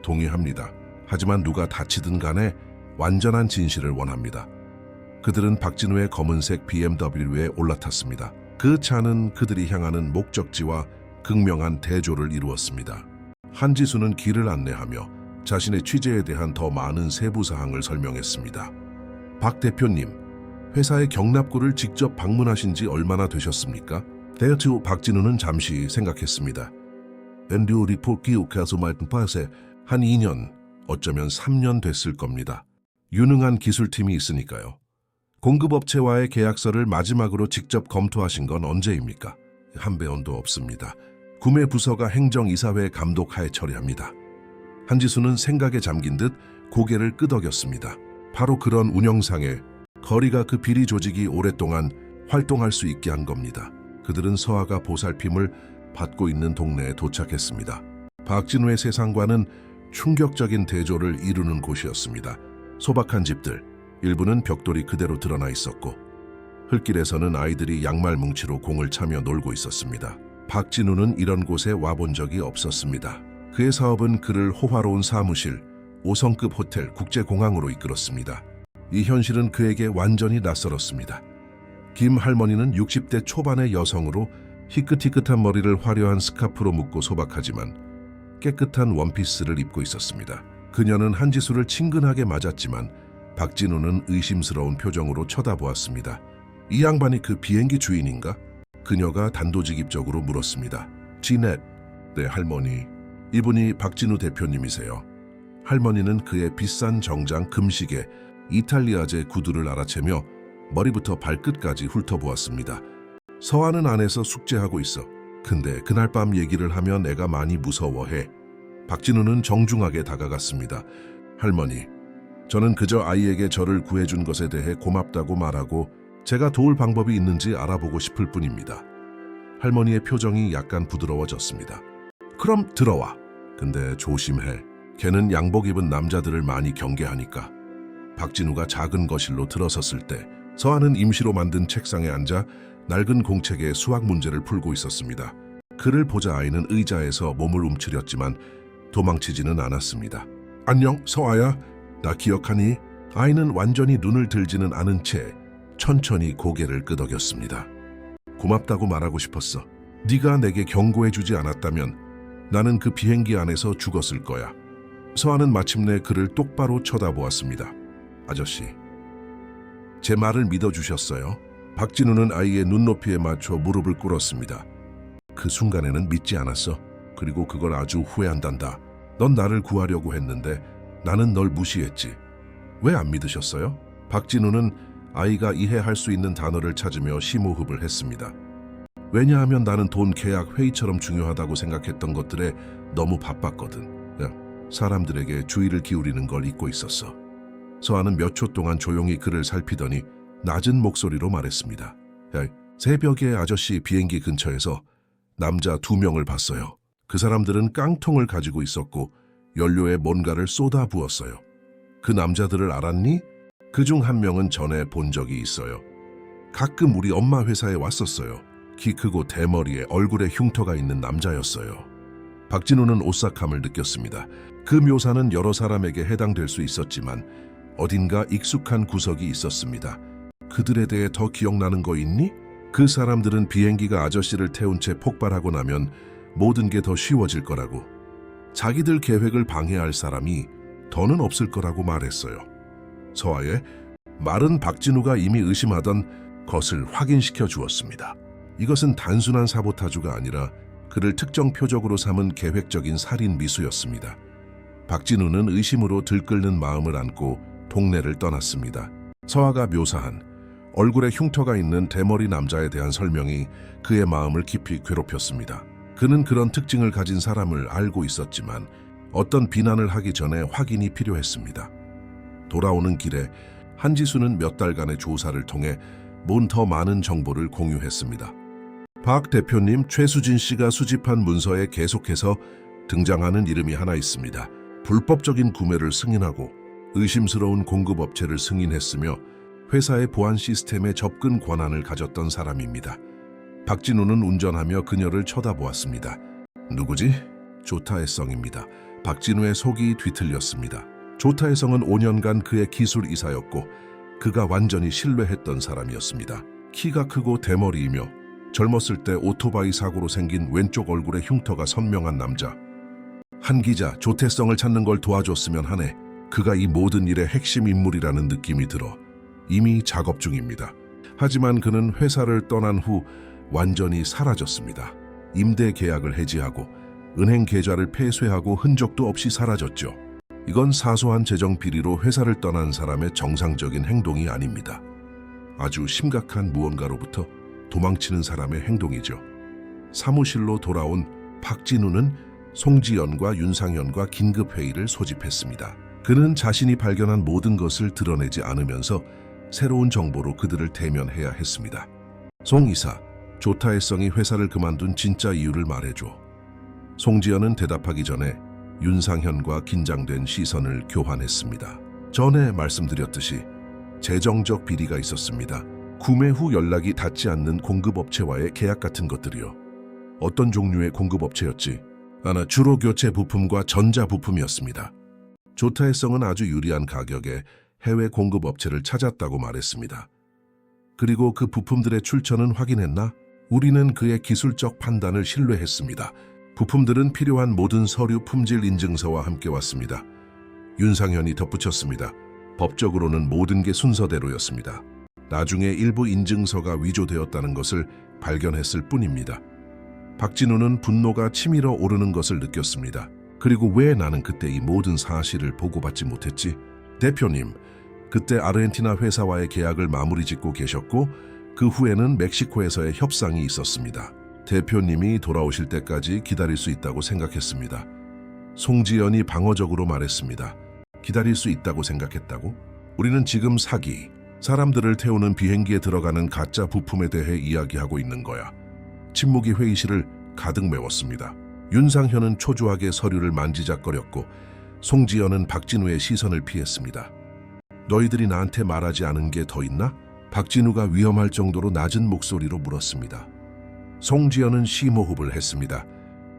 동의합니다. 하지만 누가 다치든 간에 완전한 진실을 원합니다. 그들은 박진우의 검은색 BMW에 올라탔습니다. 그 차는 그들이 향하는 목적지와 극명한 대조를 이루었습니다. 한지수는 길을 안내하며 자신의 취재에 대한 더 많은 세부 사항을 설명했습니다. 박 대표님, 회사의 경납고를 직접 방문하신 지 얼마나 되셨습니까? 대여투 박진우는 잠시 생각했습니다. 엔듀 리포트 기록해서 말씀하세 한 2년, 어쩌면 3년 됐을 겁니다. 유능한 기술팀이 있으니까요. 공급업체와의 계약서를 마지막으로 직접 검토하신 건 언제입니까? 한 배원도 없습니다. 구매 부서가 행정이사회 감독하에 처리합니다. 한지수는 생각에 잠긴 듯 고개를 끄덕였습니다. 바로 그런 운영상에 거리가 그 비리 조직이 오랫동안 활동할 수 있게 한 겁니다. 그들은 서아가 보살핌을 받고 있는 동네에 도착했습니다. 박진우의 세상과는 충격적인 대조를 이루는 곳이었습니다. 소박한 집들, 일부는 벽돌이 그대로 드러나 있었고 흙길에서는 아이들이 양말 뭉치로 공을 차며 놀고 있었습니다. 박진우는 이런 곳에 와본 적이 없었습니다. 그의 사업은 그를 호화로운 사무실, 5성급 호텔, 국제공항으로 이끌었습니다. 이 현실은 그에게 완전히 낯설었습니다. 김 할머니는 60대 초반의 여성으로 희끗희끗한 머리를 화려한 스카프로 묶고 소박하지만 깨끗한 원피스를 입고 있었습니다. 그녀는 한지수를 친근하게 맞았지만 박진우는 의심스러운 표정으로 쳐다보았습니다. 이 양반이 그 비행기 주인인가? 그녀가 단도직입적으로 물었습니다. 지넷, 네 할머니. 이분이 박진우 대표님이세요. 할머니는 그의 비싼 정장 금시계, 이탈리아제 구두를 알아채며 머리부터 발끝까지 훑어보았습니다. 서아는 안에서 숙제하고 있어. 근데 그날 밤 얘기를 하면 애가 많이 무서워해. 박진우는 정중하게 다가갔습니다. 할머니, 저는 그저 아이에게 저를 구해준 것에 대해 고맙다고 말하고 제가 도울 방법이 있는지 알아보고 싶을 뿐입니다. 할머니의 표정이 약간 부드러워졌습니다. 그럼 들어와. 근데 조심해. 걔는 양복 입은 남자들을 많이 경계하니까. 박진우가 작은 거실로 들어섰을 때 서아는 임시로 만든 책상에 앉아 낡은 공책에 수학 문제를 풀고 있었습니다. 그를 보자 아이는 의자에서 몸을 움츠렸지만 도망치지는 않았습니다. 안녕, 서아야. 나 기억하니? 아이는 완전히 눈을 들지는 않은 채 천천히 고개를 끄덕였습니다. 고맙다고 말하고 싶었어. 네가 내게 경고해주지 않았다면 나는 그 비행기 안에서 죽었을 거야. 서아는 마침내 그를 똑바로 쳐다보았습니다. 아저씨, 제 말을 믿어주셨어요? 박진우는 아이의 눈높이에 맞춰 무릎을 꿇었습니다. 그 순간에는 믿지 않았어. 그리고 그걸 아주 후회한단다. 넌 나를 구하려고 했는데 나는 널 무시했지. 왜 안 믿으셨어요? 박진우는 아이가 이해할 수 있는 단어를 찾으며 심호흡을 했습니다. 왜냐하면 나는 돈 계약 회의처럼 중요하다고 생각했던 것들에 너무 바빴거든. 사람들에게 주의를 기울이는 걸 잊고 있었어. 서아는 몇 초 동안 조용히 그를 살피더니 낮은 목소리로 말했습니다. 새벽에 아저씨 비행기 근처에서 남자 2명을 봤어요. 그 사람들은 깡통을 가지고 있었고 연료에 뭔가를 쏟아 부었어요. 그 남자들을 알았니? 그중 한 명은 전에 본 적이 있어요. 가끔 우리 엄마 회사에 왔었어요. 키 크고 대머리에 얼굴에 흉터가 있는 남자였어요. 박진우는 오싹함을 느꼈습니다. 그 묘사는 여러 사람에게 해당될 수 있었지만 어딘가 익숙한 구석이 있었습니다. 그들에 대해 더 기억나는 거 있니? 그 사람들은 비행기가 아저씨를 태운 채 폭발하고 나면 모든 게 더 쉬워질 거라고. 자기들 계획을 방해할 사람이 더는 없을 거라고 말했어요. 서아의 말은 박진우가 이미 의심하던 것을 확인시켜 주었습니다. 이것은 단순한 사보타주가 아니라 그를 특정 표적으로 삼은 계획적인 살인 미수였습니다. 박진우는 의심으로 들끓는 마음을 안고 동네를 떠났습니다. 서아가 묘사한 얼굴에 흉터가 있는 대머리 남자에 대한 설명이 그의 마음을 깊이 괴롭혔습니다. 그는 그런 특징을 가진 사람을 알고 있었지만 어떤 비난을 하기 전에 확인이 필요했습니다. 돌아오는 길에 한지수는 몇 달간의 조사를 통해 더 많은 정보를 공유했습니다. 박 대표님, 최수진 씨가 수집한 문서에 계속해서 등장하는 이름이 하나 있습니다. 불법적인 구매를 승인하고 의심스러운 공급업체를 승인했으며 회사의 보안 시스템에 접근 권한을 가졌던 사람입니다. 박진우는 운전하며 그녀를 쳐다보았습니다. 누구지? 조타의 성입니다. 박진우의 속이 뒤틀렸습니다. 조타의 성은 5년간 그의 기술 이사였고 그가 완전히 신뢰했던 사람이었습니다. 키가 크고 대머리이며 젊었을 때 오토바이 사고로 생긴 왼쪽 얼굴에 흉터가 선명한 남자. 한 기자, 조태성을 찾는 걸 도와줬으면 하네. 그가 이 모든 일의 핵심 인물이라는 느낌이 들어 이미 작업 중입니다. 하지만 그는 회사를 떠난 후 완전히 사라졌습니다. 임대 계약을 해지하고 은행 계좌를 폐쇄하고 흔적도 없이 사라졌죠. 이건 사소한 재정 비리로 회사를 떠난 사람의 정상적인 행동이 아닙니다. 아주 심각한 무언가로부터 도망치는 사람의 행동이죠. 사무실로 돌아온 박진우는 송지연과 윤상현과 긴급회의를 소집했습니다. 그는 자신이 발견한 모든 것을 드러내지 않으면서 새로운 정보로 그들을 대면해야 했습니다. 송 이사, 조타의 성이 회사를 그만둔 진짜 이유를 말해줘. 송지연은 대답하기 전에 윤상현과 긴장된 시선을 교환했습니다. 전에 말씀드렸듯이 재정적 비리가 있었습니다. 구매 후 연락이 닿지 않는 공급업체와의 계약 같은 것들이요. 어떤 종류의 공급업체였지? 주로 교체 부품과 전자 부품이었습니다. 조타의 성은 아주 유리한 가격에 해외 공급업체를 찾았다고 말했습니다. 그리고 그 부품들의 출처는 확인했나? 우리는 그의 기술적 판단을 신뢰했습니다. 부품들은 필요한 모든 서류 품질 인증서와 함께 왔습니다. 윤상현이 덧붙였습니다. 법적으로는 모든 게 순서대로였습니다. 나중에 일부 인증서가 위조되었다는 것을 발견했을 뿐입니다. 박진우는 분노가 치밀어 오르는 것을 느꼈습니다. 그리고 왜 나는 그때 이 모든 사실을 보고받지 못했지? 대표님, 그때 아르헨티나 회사와의 계약을 마무리 짓고 계셨고 그 후에는 멕시코에서의 협상이 있었습니다. 대표님이 돌아오실 때까지 기다릴 수 있다고 생각했습니다. 송지연이 방어적으로 말했습니다. 기다릴 수 있다고 생각했다고? 우리는 지금 사기, 사람들을 태우는 비행기에 들어가는 가짜 부품에 대해 이야기하고 있는 거야. 침묵이 회의실을 가득 메웠습니다. 윤상현은 초조하게 서류를 만지작거렸고 송지연은 박진우의 시선을 피했습니다. 너희들이 나한테 말하지 않은 게 더 있나? 박진우가 위험할 정도로 낮은 목소리로 물었습니다. 송지연은 심호흡을 했습니다.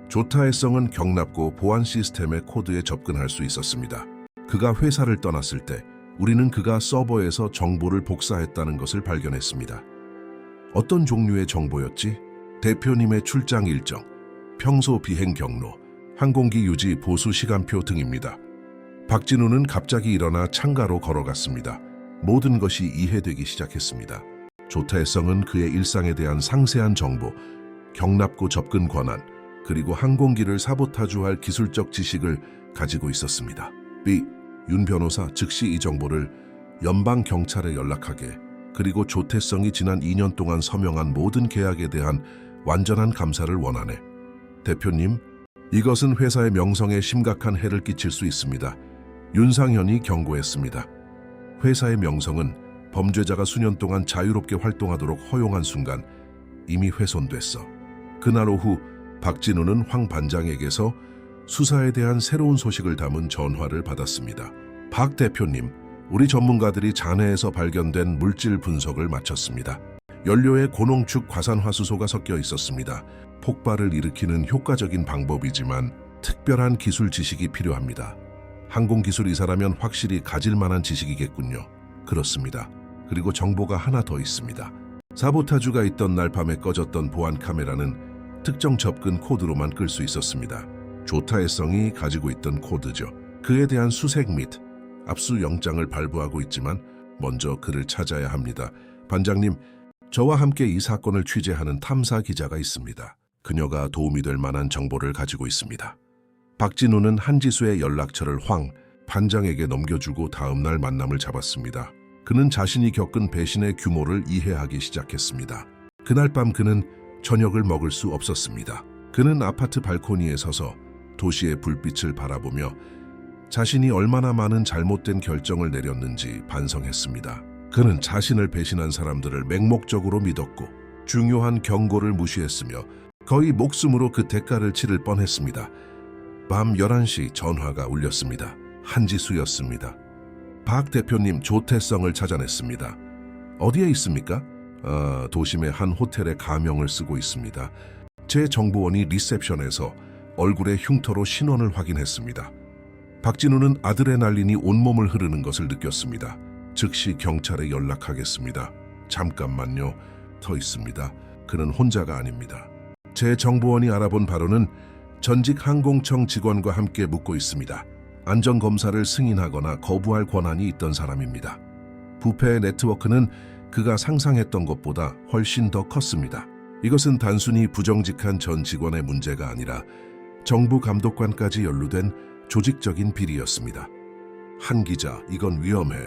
조타의 성은 경납고 보안 시스템의 코드에 접근할 수 있었습니다. 그가 회사를 떠났을 때 우리는 그가 서버에서 정보를 복사했다는 것을 발견했습니다. 어떤 종류의 정보였지? 대표님의 출장 일정, 평소 비행 경로, 항공기 유지 보수 시간표 등입니다. 박진우는 갑자기 일어나 창가로 걸어갔습니다. 모든 것이 이해되기 시작했습니다. 조타의 성은 그의 일상에 대한 상세한 정보, 경납고 접근 권한, 그리고 항공기를 사보타주할 기술적 지식을 가지고 있었습니다. 윤 변호사 즉시 이 정보를 연방경찰에 연락하게, 그리고 조태성이 지난 2년 동안 서명한 모든 계약에 대한 완전한 감사를 원하네. 대표님, 이것은 회사의 명성에 심각한 해를 끼칠 수 있습니다. 윤상현이 경고했습니다. 회사의 명성은 범죄자가 수년 동안 자유롭게 활동하도록 허용한 순간 이미 훼손됐어. 그날 오후 박진우는 황 반장에게서 수사에 대한 새로운 소식을 담은 전화를 받았습니다. 박 대표님, 우리 전문가들이 잔해에서 발견된 물질 분석을 마쳤습니다. 연료에 고농축 과산화수소가 섞여 있었습니다. 폭발을 일으키는 효과적인 방법이지만 특별한 기술 지식이 필요합니다. 항공기술이사라면 확실히 가질 만한 지식이겠군요. 그렇습니다. 그리고 정보가 하나 더 있습니다. 사보타주가 있던 날 밤에 꺼졌던 보안 카메라는 특정 접근 코드로만 끌 수 있었습니다. 조타의 성이 가지고 있던 코드죠. 그에 대한 수색 및 압수 영장을 발부하고 있지만 먼저 그를 찾아야 합니다. 반장님, 저와 함께 이 사건을 취재하는 탐사 기자가 있습니다. 그녀가 도움이 될 만한 정보를 가지고 있습니다. 박진우는 한지수의 연락처를 황 반장에게 넘겨주고 다음 날 만남을 잡았습니다. 그는 자신이 겪은 배신의 규모를 이해하기 시작했습니다. 그날 밤 그는 저녁을 먹을 수 없었습니다. 그는 아파트 발코니에 서서 도시의 불빛을 바라보며 자신이 얼마나 많은 잘못된 결정을 내렸는지 반성했습니다. 그는 자신을 배신한 사람들을 맹목적으로 믿었고 중요한 경고를 무시했으며 거의 목숨으로 그 대가를 치를 뻔했습니다. 밤 11시 전화가 울렸습니다. 한지수였습니다. 박 대표님, 조태성을 찾아냈습니다. 어디에 있습니까? 도심의 한 호텔에 가명을 쓰고 있습니다. 제 정보원이 리셉션에서 얼굴의 흉터로 신원을 확인했습니다. 박진우는 아드레날린이 온몸을 흐르는 것을 느꼈습니다. 즉시 경찰에 연락하겠습니다. 잠깐만요. 더 있습니다. 그는 혼자가 아닙니다. 제 정보원이 알아본 바로는 전직 항공청 직원과 함께 묵고 있습니다. 안전검사를 승인하거나 거부할 권한이 있던 사람입니다. 부패 네트워크는 그가 상상했던 것보다 훨씬 더 컸습니다. 이것은 단순히 부정직한 전 직원의 문제가 아니라 정부 감독관까지 연루된 조직적인 비리였습니다. 한 기자, 이건 위험해.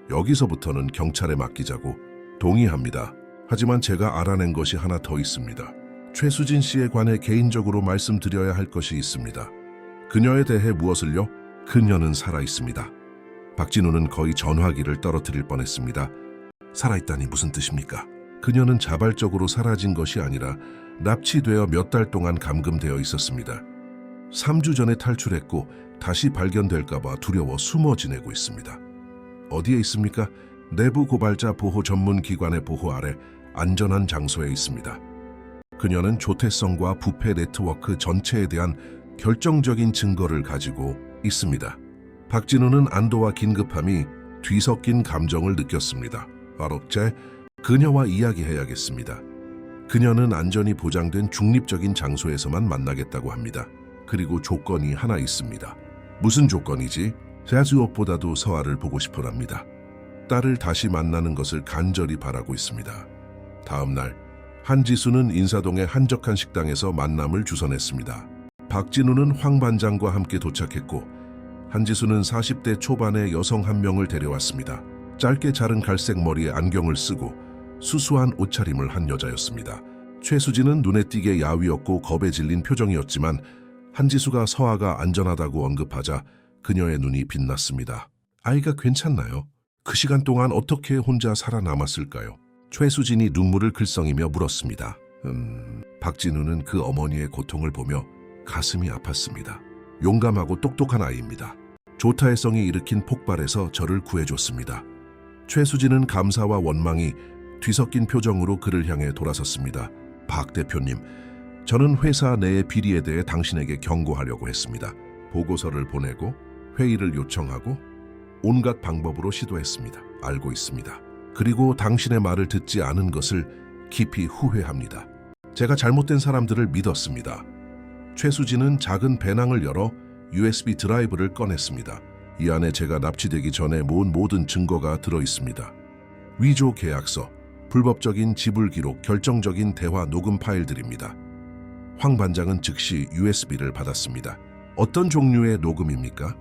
여기서부터는 경찰에 맡기자고. 동의합니다. 하지만 제가 알아낸 것이 하나 더 있습니다. 최수진 씨에 관해 개인적으로 말씀드려야 할 것이 있습니다. 그녀에 대해 무엇을요? 그녀는 살아있습니다. 박진우는 거의 전화기를 떨어뜨릴 뻔했습니다. 살아있다니 무슨 뜻입니까? 그녀는 자발적으로 사라진 것이 아니라 납치되어 몇 달 동안 감금되어 있었습니다. 3주 전에 탈출했고 다시 발견될까 봐 두려워 숨어 지내고 있습니다. 어디에 있습니까? 내부 고발자 보호 전문 기관의 보호 아래 안전한 장소에 있습니다. 그녀는 조태성과 부패 네트워크 전체에 대한 결정적인 증거를 가지고 있습니다. 박진우는 안도와 긴급함이 뒤섞인 감정을 느꼈습니다. 어렵제 그녀와 이야기해야겠습니다. 그녀는 안전이 보장된 중립적인 장소에서만 만나겠다고 합니다. 그리고 조건이 하나 있습니다. 무슨 조건이지? 제주옷보다도 서아를 보고 싶어랍니다. 딸을 다시 만나는 것을 간절히 바라고 있습니다. 다음 날 한지수는 인사동의 한적한 식당에서 만남을 주선했습니다. 박진우는 황 반장과 함께 도착했고 한지수는 40대 초반의 여성 한 명을 데려왔습니다. 짧게 자른 갈색 머리에 안경을 쓰고 수수한 옷차림을 한 여자였습니다. 최수진은 눈에 띄게 야위었고 겁에 질린 표정이었지만 한지수가 서아가 안전하다고 언급하자 그녀의 눈이 빛났습니다. 아이가 괜찮나요? 그 시간 동안 어떻게 혼자 살아남았을까요? 최수진이 눈물을 글썽이며 물었습니다. 박진우는 그 어머니의 고통을 보며 가슴이 아팠습니다. 용감하고 똑똑한 아이입니다. 조타의 성이 일으킨 폭발에서 저를 구해줬습니다. 최수진은 감사와 원망이 뒤섞인 표정으로 그를 향해 돌아섰습니다. 박 대표님, 저는 회사 내의 비리에 대해 당신에게 경고하려고 했습니다. 보고서를 보내고 회의를 요청하고 온갖 방법으로 시도했습니다. 알고 있습니다. 그리고 당신의 말을 듣지 않은 것을 깊이 후회합니다. 제가 잘못된 사람들을 믿었습니다. 최수진은 작은 배낭을 열어 USB 드라이브를 꺼냈습니다. 이 안에 제가 납치되기 전에 모은 모든 증거가 들어 있습니다. 위조 계약서, 불법적인 지불 기록, 결정적인 대화 녹음 파일들입니다. 황 반장은 즉시 USB를 받았습니다. 어떤 종류의 녹음입니까?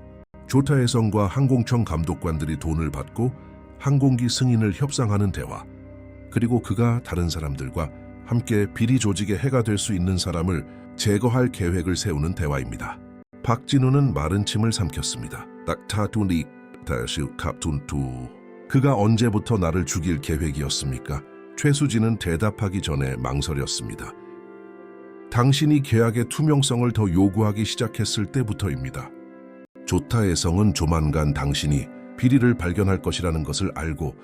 조타해성과 항공청 감독관들이 돈을 받고 항공기 승인을 협상하는 대화, 그리고 그가 다른 사람들과 함께 비리 조직의 해가 될 수 있는 사람을 제거할 계획을 세우는 대화입니다. 박진우는 마른 침을 삼켰습니다. 딱타두니 다시 갑둔투. 그가 언제부터 나를 죽일 계획이었습니까? 최수진은 대답하기 전에 망설였습니다. 당신이 계약의 투명성을 더 요구하기 시작했을 때부터입니다. 조타해성은 조만간 당신이 비리를 발견할 것이라는 것을 알고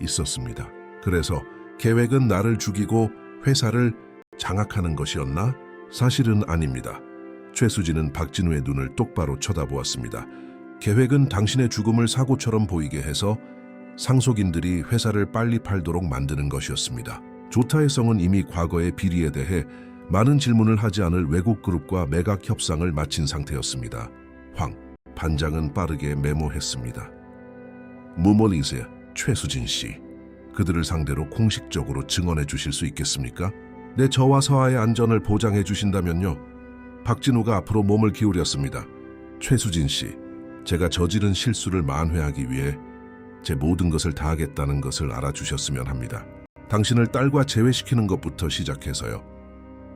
있었습니다. 그래서 계획은 나를 죽이고 회사를 장악하는 것이었나? 사실은 아닙니다. 최수진은 박진우의 눈을 똑바로 쳐다보았습니다. 계획은 당신의 죽음을 사고처럼 보이게 해서 상속인들이 회사를 빨리 팔도록 만드는 것이었습니다. 조타해성은 이미 과거의 비리에 대해 많은 질문을 하지 않을 외국 그룹과 매각 협상을 마친 상태였습니다. 황 반장은 빠르게 메모했습니다. 무멀리세 최수진 씨, 그들을 상대로 공식적으로 증언해 주실 수 있겠습니까? 네, 저와 서아의 안전을 보장해 주신다면요. 박진우가 앞으로 몸을 기울였습니다. 최수진 씨, 제가 저지른 실수를 만회하기 위해 제 모든 것을 다하겠다는 것을 알아주셨으면 합니다. 당신을 딸과 재회시키는 것부터 시작해서요.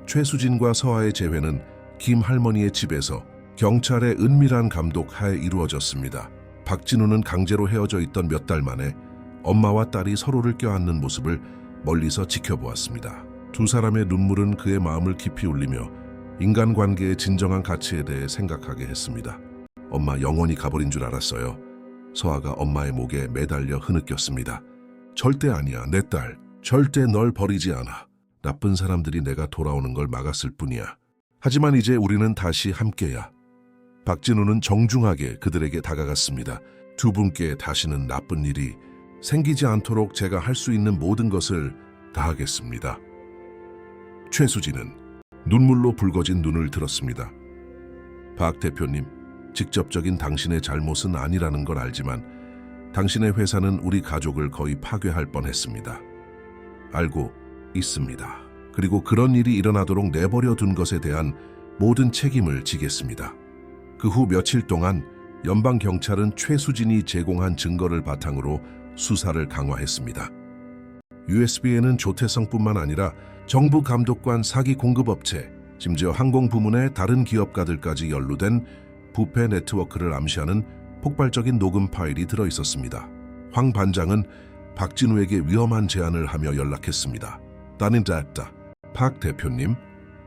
최수진과 서아의 재회는 김 할머니의 집에서 경찰의 은밀한 감독 하에 이루어졌습니다. 박진우는 강제로 헤어져 있던 몇 달 만에 엄마와 딸이 서로를 껴안는 모습을 멀리서 지켜보았습니다. 두 사람의 눈물은 그의 마음을 깊이 울리며 인간관계의 진정한 가치에 대해 생각하게 했습니다. 엄마 영원히 가버린 줄 알았어요. 서아가 엄마의 목에 매달려 흐느꼈습니다. 절대 아니야, 내 딸. 절대 널 버리지 않아. 나쁜 사람들이 내가 돌아오는 걸 막았을 뿐이야. 하지만 이제 우리는 다시 함께야. 박진우는 정중하게 그들에게 다가갔습니다. 두 분께 다시는 나쁜 일이 생기지 않도록 제가 할 수 있는 모든 것을 다하겠습니다. 최수진은 눈물로 붉어진 눈을 들었습니다. 박 대표님, 직접적인 당신의 잘못은 아니라는 걸 알지만 당신의 회사는 우리 가족을 거의 파괴할 뻔했습니다. 알고 있습니다. 그리고 그런 일이 일어나도록 내버려 둔 것에 대한 모든 책임을 지겠습니다. 그 후 며칠 동안 연방경찰은 최수진이 제공한 증거를 바탕으로 수사를 강화했습니다. USB에는 조태성뿐만 아니라 정부 감독관 사기 공급업체, 심지어 항공부문의 다른 기업가들까지 연루된 부패 네트워크를 암시하는 폭발적인 녹음 파일이 들어있었습니다. 황 반장은 박진우에게 위험한 제안을 하며 연락했습니다. 나는 됐다. 박 대표님,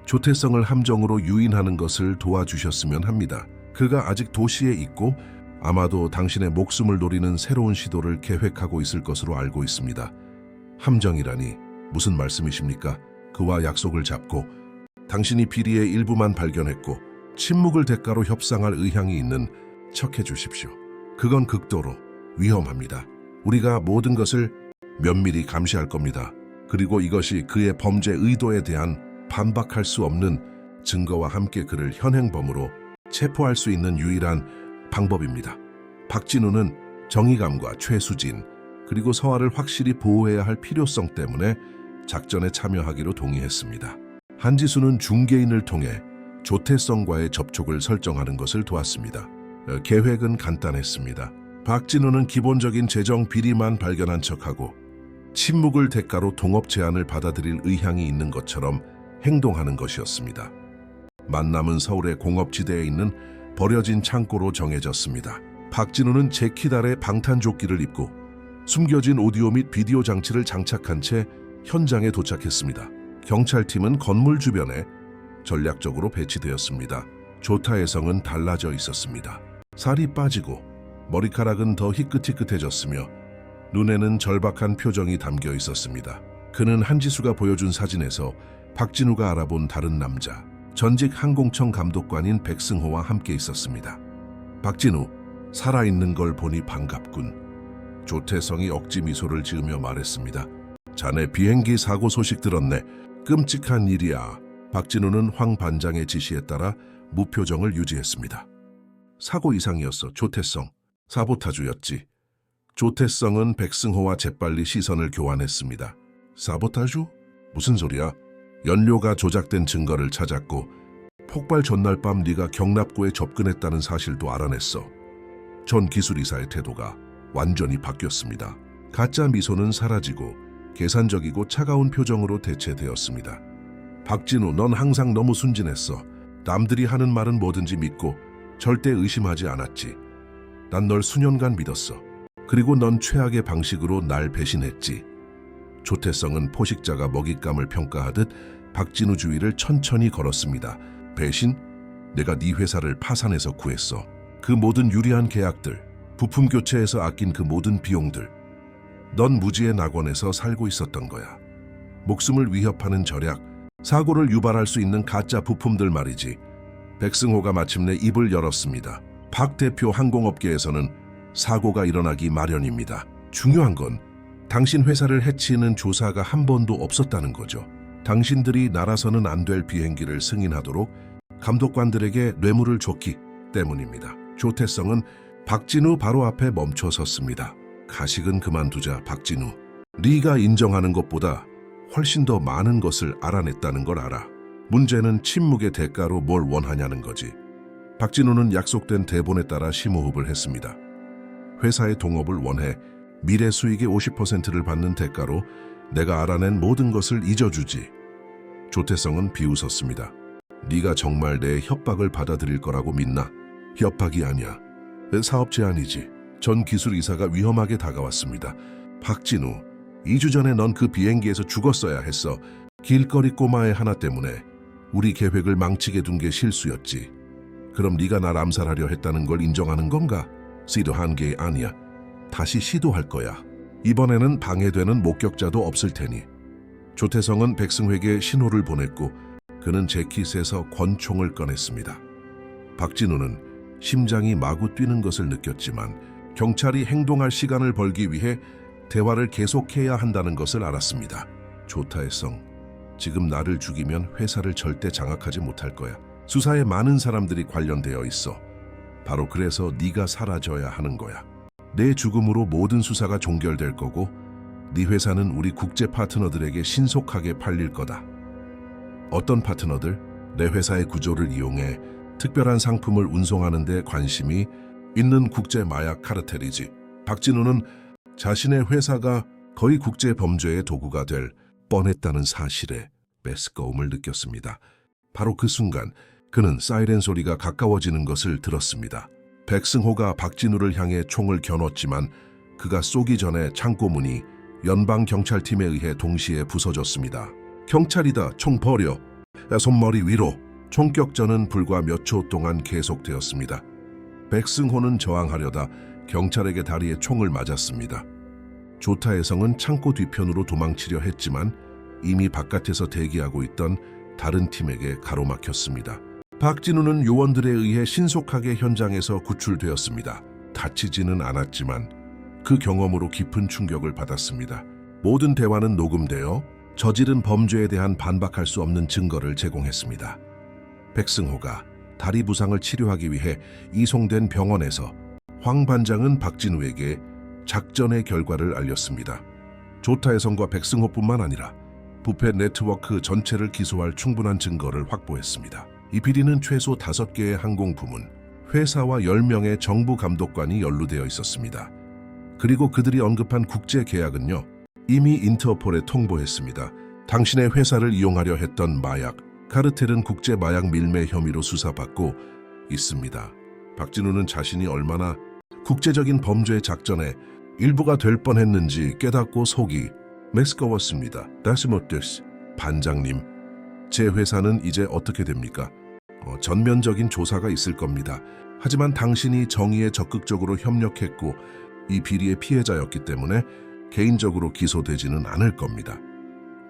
조태성을 함정으로 유인하는 것을 도와주셨으면 합니다. 그가 아직 도시에 있고 아마도 당신의 목숨을 노리는 새로운 시도를 계획하고 있을 것으로 알고 있습니다. 함정이라니 무슨 말씀이십니까? 그와 약속을 잡고 당신이 비리의 일부만 발견했고 침묵을 대가로 협상할 의향이 있는 척 해주십시오. 그건 극도로 위험합니다. 우리가 모든 것을 면밀히 감시할 겁니다. 그리고 이것이 그의 범죄 의도에 대한 반박할 수 없는 증거와 함께 그를 현행범으로 체포할 수 있는 유일한 방법입니다. 박진우는 정의감과 최수진, 그리고 서아를 확실히 보호해야 할 필요성 때문에 작전에 참여하기로 동의했습니다. 한지수는 중개인을 통해 조태성과의 접촉을 설정하는 것을 도왔습니다. 계획은 간단했습니다. 박진우는 기본적인 재정 비리만 발견한 척하고 침묵을 대가로 동업 제안을 받아들일 의향이 있는 것처럼 행동하는 것이었습니다. 만남은 서울의 공업지대에 있는 버려진 창고로 정해졌습니다. 박진우는 재킷 아래 방탄조끼를 입고 숨겨진 오디오 및 비디오 장치를 장착한 채 현장에 도착했습니다. 경찰팀은 건물 주변에 전략적으로 배치되었습니다. 조타의 성은 달라져 있었습니다. 살이 빠지고 머리카락은 더 희끗희끗해졌으며 눈에는 절박한 표정이 담겨 있었습니다. 그는 한지수가 보여준 사진에서 박진우가 알아본 다른 남자, 전직 항공청 감독관인 백승호와 함께 있었습니다. 박진우, 살아있는 걸 보니 반갑군. 조태성이 억지 미소를 지으며 말했습니다. 자네 비행기 사고 소식 들었네. 끔찍한 일이야. 박진우는 황 반장의 지시에 따라 무표정을 유지했습니다. 사고 이상이었어, 조태성. 사보타주였지. 조태성은 백승호와 재빨리 시선을 교환했습니다. 사보타주? 무슨 소리야? 연료가 조작된 증거를 찾았고 폭발 전날 밤 네가 경납고에 접근했다는 사실도 알아냈어. 전 기술이사의 태도가 완전히 바뀌었습니다. 가짜 미소는 사라지고 계산적이고 차가운 표정으로 대체되었습니다. 박진우, 넌 항상 너무 순진했어. 남들이 하는 말은 뭐든지 믿고 절대 의심하지 않았지. 난 널 수년간 믿었어. 그리고 넌 최악의 방식으로 날 배신했지. 조태성은 포식자가 먹잇감을 평가하듯 박진우 주위를 천천히 걸었습니다. 배신? 내가 네 회사를 파산해서 구했어. 그 모든 유리한 계약들, 부품 교체에서 아낀 그 모든 비용들. 넌 무지의 낙원에서 살고 있었던 거야. 목숨을 위협하는 절약, 사고를 유발할 수 있는 가짜 부품들 말이지. 백승호가 마침내 입을 열었습니다. 박 대표 항공업계에서는 사고가 일어나기 마련입니다. 중요한 건 당신 회사를 해치는 조사가 한 번도 없었다는 거죠. 당신들이 날아서는 안 될 비행기를 승인하도록 감독관들에게 뇌물을 줬기 때문입니다. 조태성은 박진우 바로 앞에 멈춰 섰습니다. 가식은 그만두자, 박진우. 네가 인정하는 것보다 훨씬 더 많은 것을 알아냈다는 걸 알아. 문제는 침묵의 대가로 뭘 원하냐는 거지. 박진우는 약속된 대본에 따라 심호흡을 했습니다. 회사의 동업을 원해 미래 수익의 50%를 받는 대가로 내가 알아낸 모든 것을 잊어주지. 조태성은 비웃었습니다. 네가 정말 내 협박을 받아들일 거라고 믿나? 협박이 아니야. 사업 제안이지. 전 기술이사가 위험하게 다가왔습니다. 박진우, 2주 전에 넌 그 비행기에서 죽었어야 했어. 길거리 꼬마의 하나 때문에 우리 계획을 망치게 둔 게 실수였지. 그럼 네가 날 암살하려 했다는 걸 인정하는 건가? 시도한 게 아니야. 다시 시도할 거야. 이번에는 방해되는 목격자도 없을 테니. 조태성은 백승호에게 신호를 보냈고 그는 재킷에서 권총을 꺼냈습니다. 박진우는 심장이 마구 뛰는 것을 느꼈지만 경찰이 행동할 시간을 벌기 위해 대화를 계속해야 한다는 것을 알았습니다. 조타의 성, 지금 나를 죽이면 회사를 절대 장악하지 못할 거야. 수사에 많은 사람들이 관련되어 있어. 바로 그래서 네가 사라져야 하는 거야. 내 죽음으로 모든 수사가 종결될 거고 네 회사는 우리 국제 파트너들에게 신속하게 팔릴 거다. 어떤 파트너들? 내 회사의 구조를 이용해 특별한 상품을 운송하는 데 관심이 있는 국제 마약 카르텔이지. 박진우는 자신의 회사가 거의 국제 범죄의 도구가 될 뻔했다는 사실에 메스꺼움을 느꼈습니다. 바로 그 순간 그는 사이렌 소리가 가까워지는 것을 들었습니다. 백승호가 박진우를 향해 총을 겨눴지만 그가 쏘기 전에 창고 문이 연방경찰팀에 의해 동시에 부서졌습니다. 경찰이다, 총 버려. 손머리 위로. 총격전은 불과 몇 초 동안 계속되었습니다. 백승호는 저항하려다 경찰에게 다리에 총을 맞았습니다. 조타의 성은 창고 뒤편으로 도망치려 했지만 이미 바깥에서 대기하고 있던 다른 팀에게 가로막혔습니다. 박진우는 요원들에 의해 신속하게 현장에서 구출되었습니다. 다치지는 않았지만 그 경험으로 깊은 충격을 받았습니다. 모든 대화는 녹음되어 저지른 범죄에 대한 반박할 수 없는 증거를 제공했습니다. 백승호가 다리 부상을 치료하기 위해 이송된 병원에서 황 반장은 박진우에게 작전의 결과를 알렸습니다. 조타의 성과 백승호뿐만 아니라 부패 네트워크 전체를 기소할 충분한 증거를 확보했습니다. 이 비리는 최소 5개의 항공부문, 회사와 10명의 정부 감독관이 연루되어 있었습니다. 그리고 그들이 언급한 국제 계약은요, 이미 인터폴에 통보했습니다. 당신의 회사를 이용하려 했던 마약, 카르텔은 국제 마약 밀매 혐의로 수사받고 있습니다. 박진우는 자신이 얼마나 국제적인 범죄 작전의 일부가 될 뻔했는지 깨닫고 속이 메스꺼웠습니다. 다시 못됐스. 반장님, 제 회사는 이제 어떻게 됩니까? 전면적인 조사가 있을 겁니다. 하지만 당신이 정의에 적극적으로 협력했고 이 비리의 피해자였기 때문에 개인적으로 기소되지는 않을 겁니다.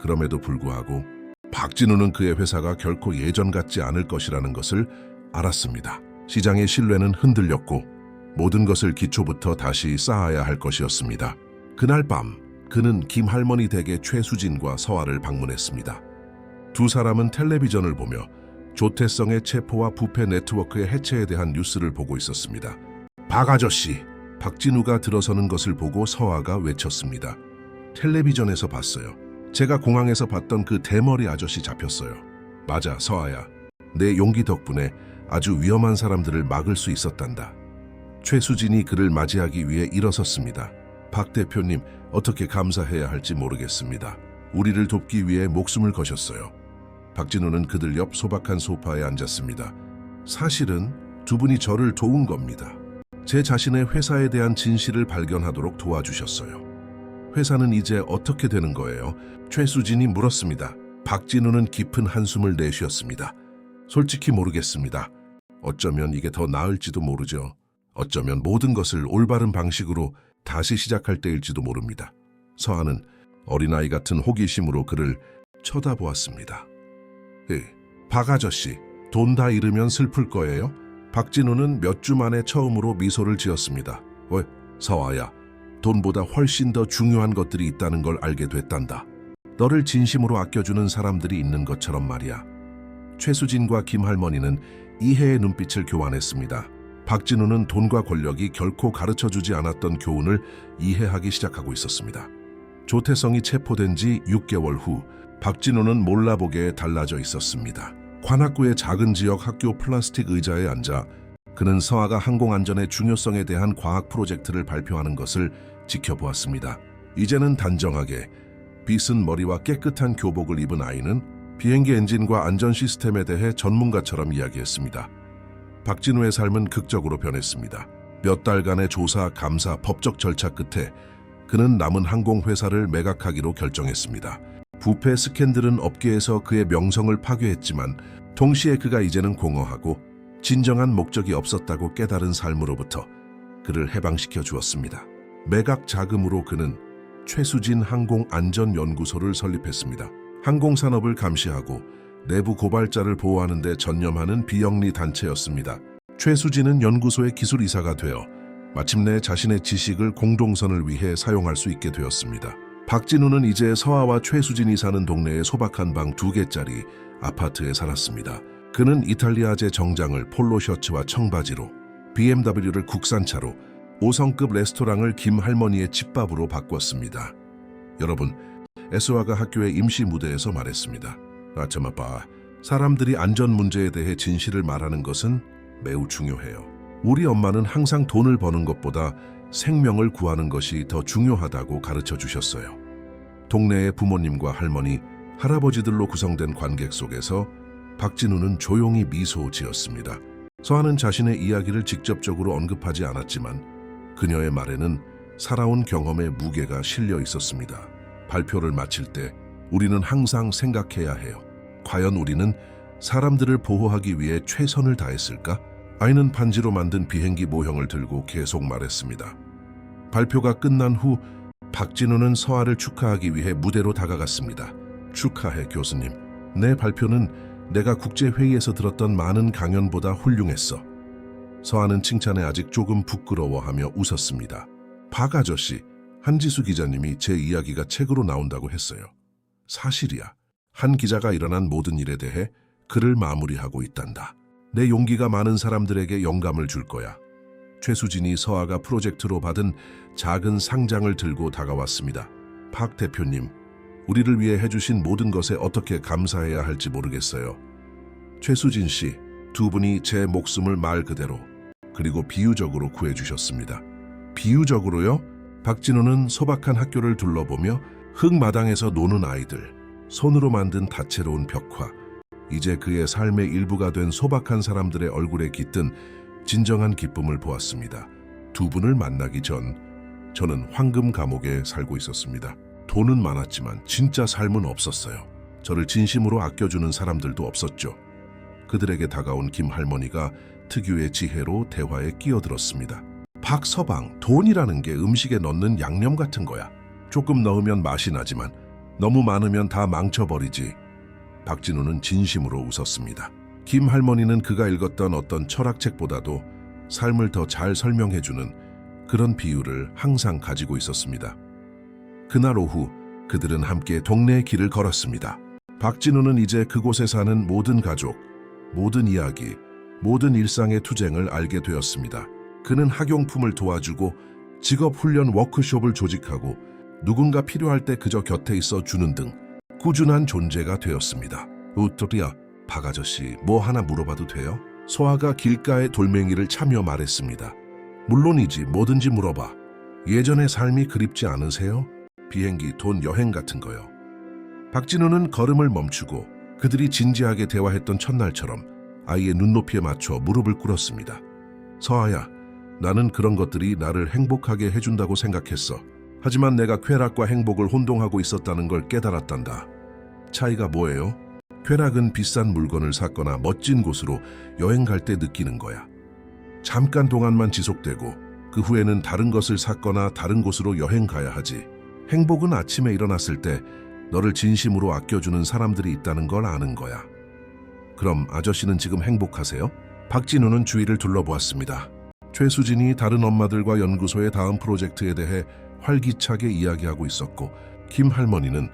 그럼에도 불구하고 박진우는 그의 회사가 결코 예전 같지 않을 것이라는 것을 알았습니다. 시장의 신뢰는 흔들렸고 모든 것을 기초부터 다시 쌓아야 할 것이었습니다. 그날 밤 그는 김할머니 댁의 최수진과 서아를 방문했습니다. 두 사람은 텔레비전을 보며 조태성의 체포와 부패 네트워크의 해체에 대한 뉴스를 보고 있었습니다. 박 아저씨, 박진우가 들어서는 것을 보고 서아가 외쳤습니다. 텔레비전에서 봤어요. 제가 공항에서 봤던 그 대머리 아저씨 잡혔어요. 맞아, 서아야. 내 용기 덕분에 아주 위험한 사람들을 막을 수 있었단다. 최수진이 그를 맞이하기 위해 일어섰습니다. 박 대표님, 어떻게 감사해야 할지 모르겠습니다. 우리를 돕기 위해 목숨을 거셨어요. 박진우는 그들 옆 소박한 소파에 앉았습니다. 사실은 두 분이 저를 도운 겁니다. 제 자신의 회사에 대한 진실을 발견하도록 도와주셨어요. 회사는 이제 어떻게 되는 거예요? 최수진이 물었습니다. 박진우는 깊은 한숨을 내쉬었습니다. 솔직히 모르겠습니다. 어쩌면 이게 더 나을지도 모르죠. 어쩌면 모든 것을 올바른 방식으로 다시 시작할 때일지도 모릅니다. 서아는 어린아이 같은 호기심으로 그를 쳐다보았습니다. 박 아저씨, 돈 다 잃으면 슬플 거예요? 박진우는 몇 주 만에 처음으로 미소를 지었습니다. 왜? 서아야, 돈보다 훨씬 더 중요한 것들이 있다는 걸 알게 됐단다. 너를 진심으로 아껴주는 사람들이 있는 것처럼 말이야. 최수진과 김할머니는 이해의 눈빛을 교환했습니다. 박진우는 돈과 권력이 결코 가르쳐주지 않았던 교훈을 이해하기 시작하고 있었습니다. 조태성이 체포된 지 6개월 후 박진우는 몰라보게 달라져 있었습니다. 관악구의 작은 지역 학교 플라스틱 의자에 앉아 그는 서아가 항공안전의 중요성에 대한 과학 프로젝트를 발표하는 것을 지켜보았습니다. 이제는 단정하게 빗은 머리와 깨끗한 교복을 입은 아이는 비행기 엔진과 안전 시스템에 대해 전문가처럼 이야기했습니다. 박진우의 삶은 극적으로 변했습니다. 몇 달간의 조사, 감사, 법적 절차 끝에 그는 남은 항공회사를 매각하기로 결정했습니다. 부패 스캔들은 업계에서 그의 명성을 파괴했지만 동시에 그가 이제는 공허하고 진정한 목적이 없었다고 깨달은 삶으로부터 그를 해방시켜 주었습니다. 매각 자금으로 그는 최수진 항공안전연구소를 설립했습니다. 항공산업을 감시하고 내부 고발자를 보호하는 데 전념하는 비영리 단체였습니다. 최수진은 연구소의 기술이사가 되어 마침내 자신의 지식을 공동선을 위해 사용할 수 있게 되었습니다. 박진우는 이제 서아와 최수진이 사는 동네의 소박한 방 2개짜리 아파트에 살았습니다. 그는 이탈리아제 정장을 폴로 셔츠와 청바지로, BMW를 국산차로, 5성급 레스토랑을 김할머니의 집밥으로 바꿨습니다. 여러분, 에스와가 학교의 임시 무대에서 말했습니다. 아참 아빠, 사람들이 안전 문제에 대해 진실을 말하는 것은 매우 중요해요. 우리 엄마는 항상 돈을 버는 것보다 생명을 구하는 것이 더 중요하다고 가르쳐 주셨어요. 동네의 부모님과 할머니, 할아버지들로 구성된 관객 속에서 박진우는 조용히 미소 지었습니다. 서아는 자신의 이야기를 직접적으로 언급하지 않았지만 그녀의 말에는 살아온 경험의 무게가 실려 있었습니다. 발표를 마칠 때 우리는 항상 생각해야 해요. 과연 우리는 사람들을 보호하기 위해 최선을 다했을까? 아이는 반지로 만든 비행기 모형을 들고 계속 말했습니다. 발표가 끝난 후 박진우는 서아를 축하하기 위해 무대로 다가갔습니다. 축하해, 교수님. 내 발표는 내가 국제회의에서 들었던 많은 강연보다 훌륭했어. 서아는 칭찬에 아직 조금 부끄러워하며 웃었습니다. 박 아저씨, 한지수 기자님이 제 이야기가 책으로 나온다고 했어요. 사실이야. 한 기자가 일어난 모든 일에 대해 글을 마무리하고 있단다. 내 용기가 많은 사람들에게 영감을 줄 거야. 최수진이 서아가 프로젝트로 받은 작은 상장을 들고 다가왔습니다. 박 대표님, 우리를 위해 해주신 모든 것에 어떻게 감사해야 할지 모르겠어요. 최수진 씨, 두 분이 제 목숨을 말 그대로 그리고 비유적으로 구해주셨습니다. 비유적으로요? 박진우는 소박한 학교를 둘러보며 흙마당에서 노는 아이들, 손으로 만든 다채로운 벽화, 이제 그의 삶의 일부가 된 소박한 사람들의 얼굴에 깃든 진정한 기쁨을 보았습니다. 두 분을 만나기 전 저는 황금 감옥에 살고 있었습니다. 돈은 많았지만 진짜 삶은 없었어요. 저를 진심으로 아껴주는 사람들도 없었죠. 그들에게 다가온 김 할머니가 특유의 지혜로 대화에 끼어들었습니다. 박서방, 돈이라는 게 음식에 넣는 양념 같은 거야. 조금 넣으면 맛이 나지만 너무 많으면 다 망쳐버리지. 박진우는 진심으로 웃었습니다. 김 할머니는 그가 읽었던 어떤 철학책보다도 삶을 더 잘 설명해주는 그런 비유를 항상 가지고 있었습니다. 그날 오후 그들은 함께 동네의 길을 걸었습니다. 박진우는 이제 그곳에 사는 모든 가족, 모든 이야기, 모든 일상의 투쟁을 알게 되었습니다. 그는 학용품을 도와주고 직업훈련 워크숍을 조직하고 누군가 필요할 때 그저 곁에 있어 주는 등 꾸준한 존재가 되었습니다. 우토리야, 박 아저씨 뭐 하나 물어봐도 돼요? 소아가 길가의 돌멩이를 차며 말했습니다. 물론이지, 뭐든지 물어봐. 예전의 삶이 그립지 않으세요? 비행기, 돈, 여행 같은 거요. 박진우는 걸음을 멈추고 그들이 진지하게 대화했던 첫날처럼 아이의 눈높이에 맞춰 무릎을 꿇었습니다. 서아야, 나는 그런 것들이 나를 행복하게 해준다고 생각했어. 하지만 내가 쾌락과 행복을 혼동하고 있었다는 걸 깨달았단다. 차이가 뭐예요? 쾌락은 비싼 물건을 샀거나 멋진 곳으로 여행 갈 때 느끼는 거야. 잠깐 동안만 지속되고 그 후에는 다른 것을 샀거나 다른 곳으로 여행 가야 하지. 행복은 아침에 일어났을 때 너를 진심으로 아껴주는 사람들이 있다는 걸 아는 거야. 그럼 아저씨는 지금 행복하세요? 박진우는 주위를 둘러보았습니다. 최수진이 다른 엄마들과 연구소의 다음 프로젝트에 대해 활기차게 이야기하고 있었고, 김 할머니는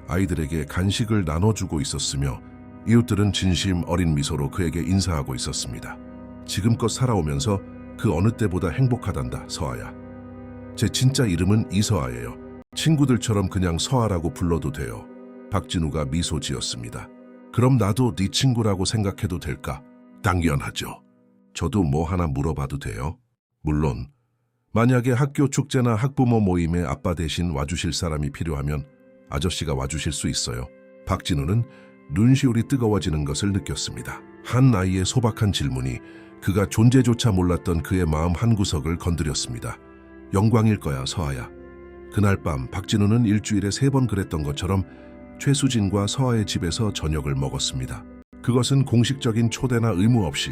아이들에게 간식을 나눠주고 있었으며 이웃들은 진심 어린 미소로 그에게 인사하고 있었습니다. 지금껏 살아오면서 그 어느 때보다 행복하단다, 서아야. 제 진짜 이름은 이서아예요. 친구들처럼 그냥 서아라고 불러도 돼요. 박진우가 미소 지었습니다. 그럼 나도 네 친구라고 생각해도 될까? 당연하죠. 저도 뭐 하나 물어봐도 돼요? 물론. 만약에 학교 축제나 학부모 모임에 아빠 대신 와주실 사람이 필요하면 아저씨가 와주실 수 있어요. 박진우는 눈시울이 뜨거워지는 것을 느꼈습니다. 한 아이의 소박한 질문이 그가 존재조차 몰랐던 그의 마음 한구석을 건드렸습니다. 영광일 거야, 서아야. 그날 밤 박진우는 일주일에 3번 그랬던 것처럼 최수진과 서아의 집에서 저녁을 먹었습니다. 그것은 공식적인 초대나 의무 없이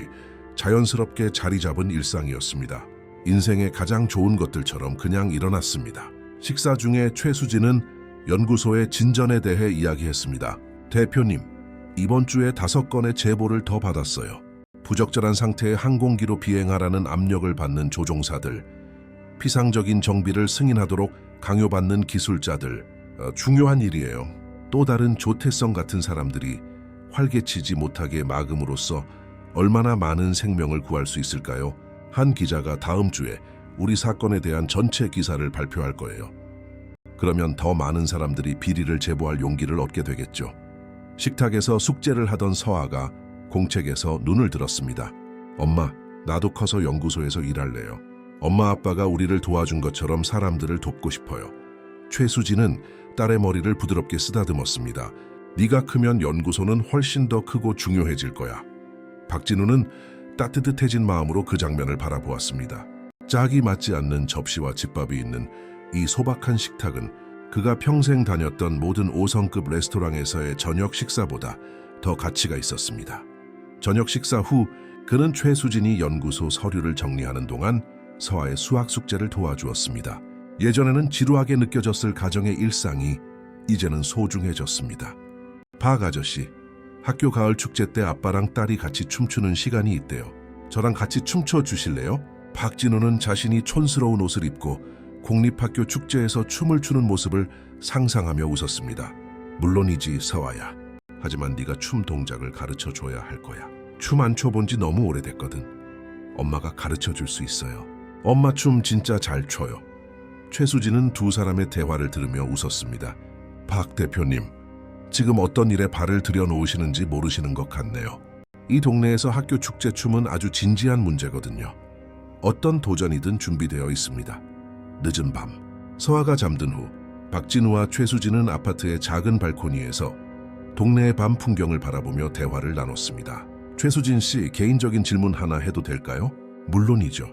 자연스럽게 자리 잡은 일상이었습니다. 인생의 가장 좋은 것들처럼 그냥 일어났습니다. 식사 중에 최수진은 연구소의 진전에 대해 이야기했습니다. 대표님, 이번 주에 5건의 제보를 더 받았어요. 부적절한 상태의 항공기로 비행하라는 압력을 받는 조종사들, 피상적인 정비를 승인하도록 강요받는 기술자들, 중요한 일이에요. 또 다른 조태성 같은 사람들이 활개치지 못하게 막음으로써 얼마나 많은 생명을 구할 수 있을까요? 한 기자가 다음 주에 우리 사건에 대한 전체 기사를 발표할 거예요. 그러면 더 많은 사람들이 비리를 제보할 용기를 얻게 되겠죠. 식탁에서 숙제를 하던 서아가 공책에서 눈을 들었습니다. 엄마, 나도 커서 연구소에서 일할래요. 엄마 아빠가 우리를 도와준 것처럼 사람들을 돕고 싶어요. 최수진은 딸의 머리를 부드럽게 쓰다듬었습니다. 네가 크면 연구소는 훨씬 더 크고 중요해질 거야. 박진우는 따뜻해진 마음으로 그 장면을 바라보았습니다. 짝이 맞지 않는 접시와 집밥이 있는 이 소박한 식탁은 그가 평생 다녔던 모든 5성급 레스토랑에서의 저녁 식사보다 더 가치가 있었습니다. 저녁 식사 후 그는 최수진이 연구소 서류를 정리하는 동안 서아의 수학 숙제를 도와주었습니다. 예전에는 지루하게 느껴졌을 가정의 일상이 이제는 소중해졌습니다. 박 아저씨, 학교 가을 축제 때 아빠랑 딸이 같이 춤추는 시간이 있대요. 저랑 같이 춤춰 주실래요? 박진우는 자신이 촌스러운 옷을 입고 공립학교 축제에서 춤을 추는 모습을 상상하며 웃었습니다. 물론이지, 서아야. 하지만 네가 춤 동작을 가르쳐줘야 할 거야. 춤 안 춰본 지 너무 오래됐거든. 엄마가 가르쳐줄 수 있어요. 엄마 춤 진짜 잘 춰요. 최수진은 두 사람의 대화를 들으며 웃었습니다. 박 대표님, 지금 어떤 일에 발을 들여놓으시는지 모르시는 것 같네요. 이 동네에서 학교 축제 춤은 아주 진지한 문제거든요. 어떤 도전이든 준비되어 있습니다. 늦은 밤, 서아가 잠든 후 박진우와 최수진은 아파트의 작은 발코니에서 동네의 밤 풍경을 바라보며 대화를 나눴습니다. 최수진 씨, 개인적인 질문 하나 해도 될까요? 물론이죠.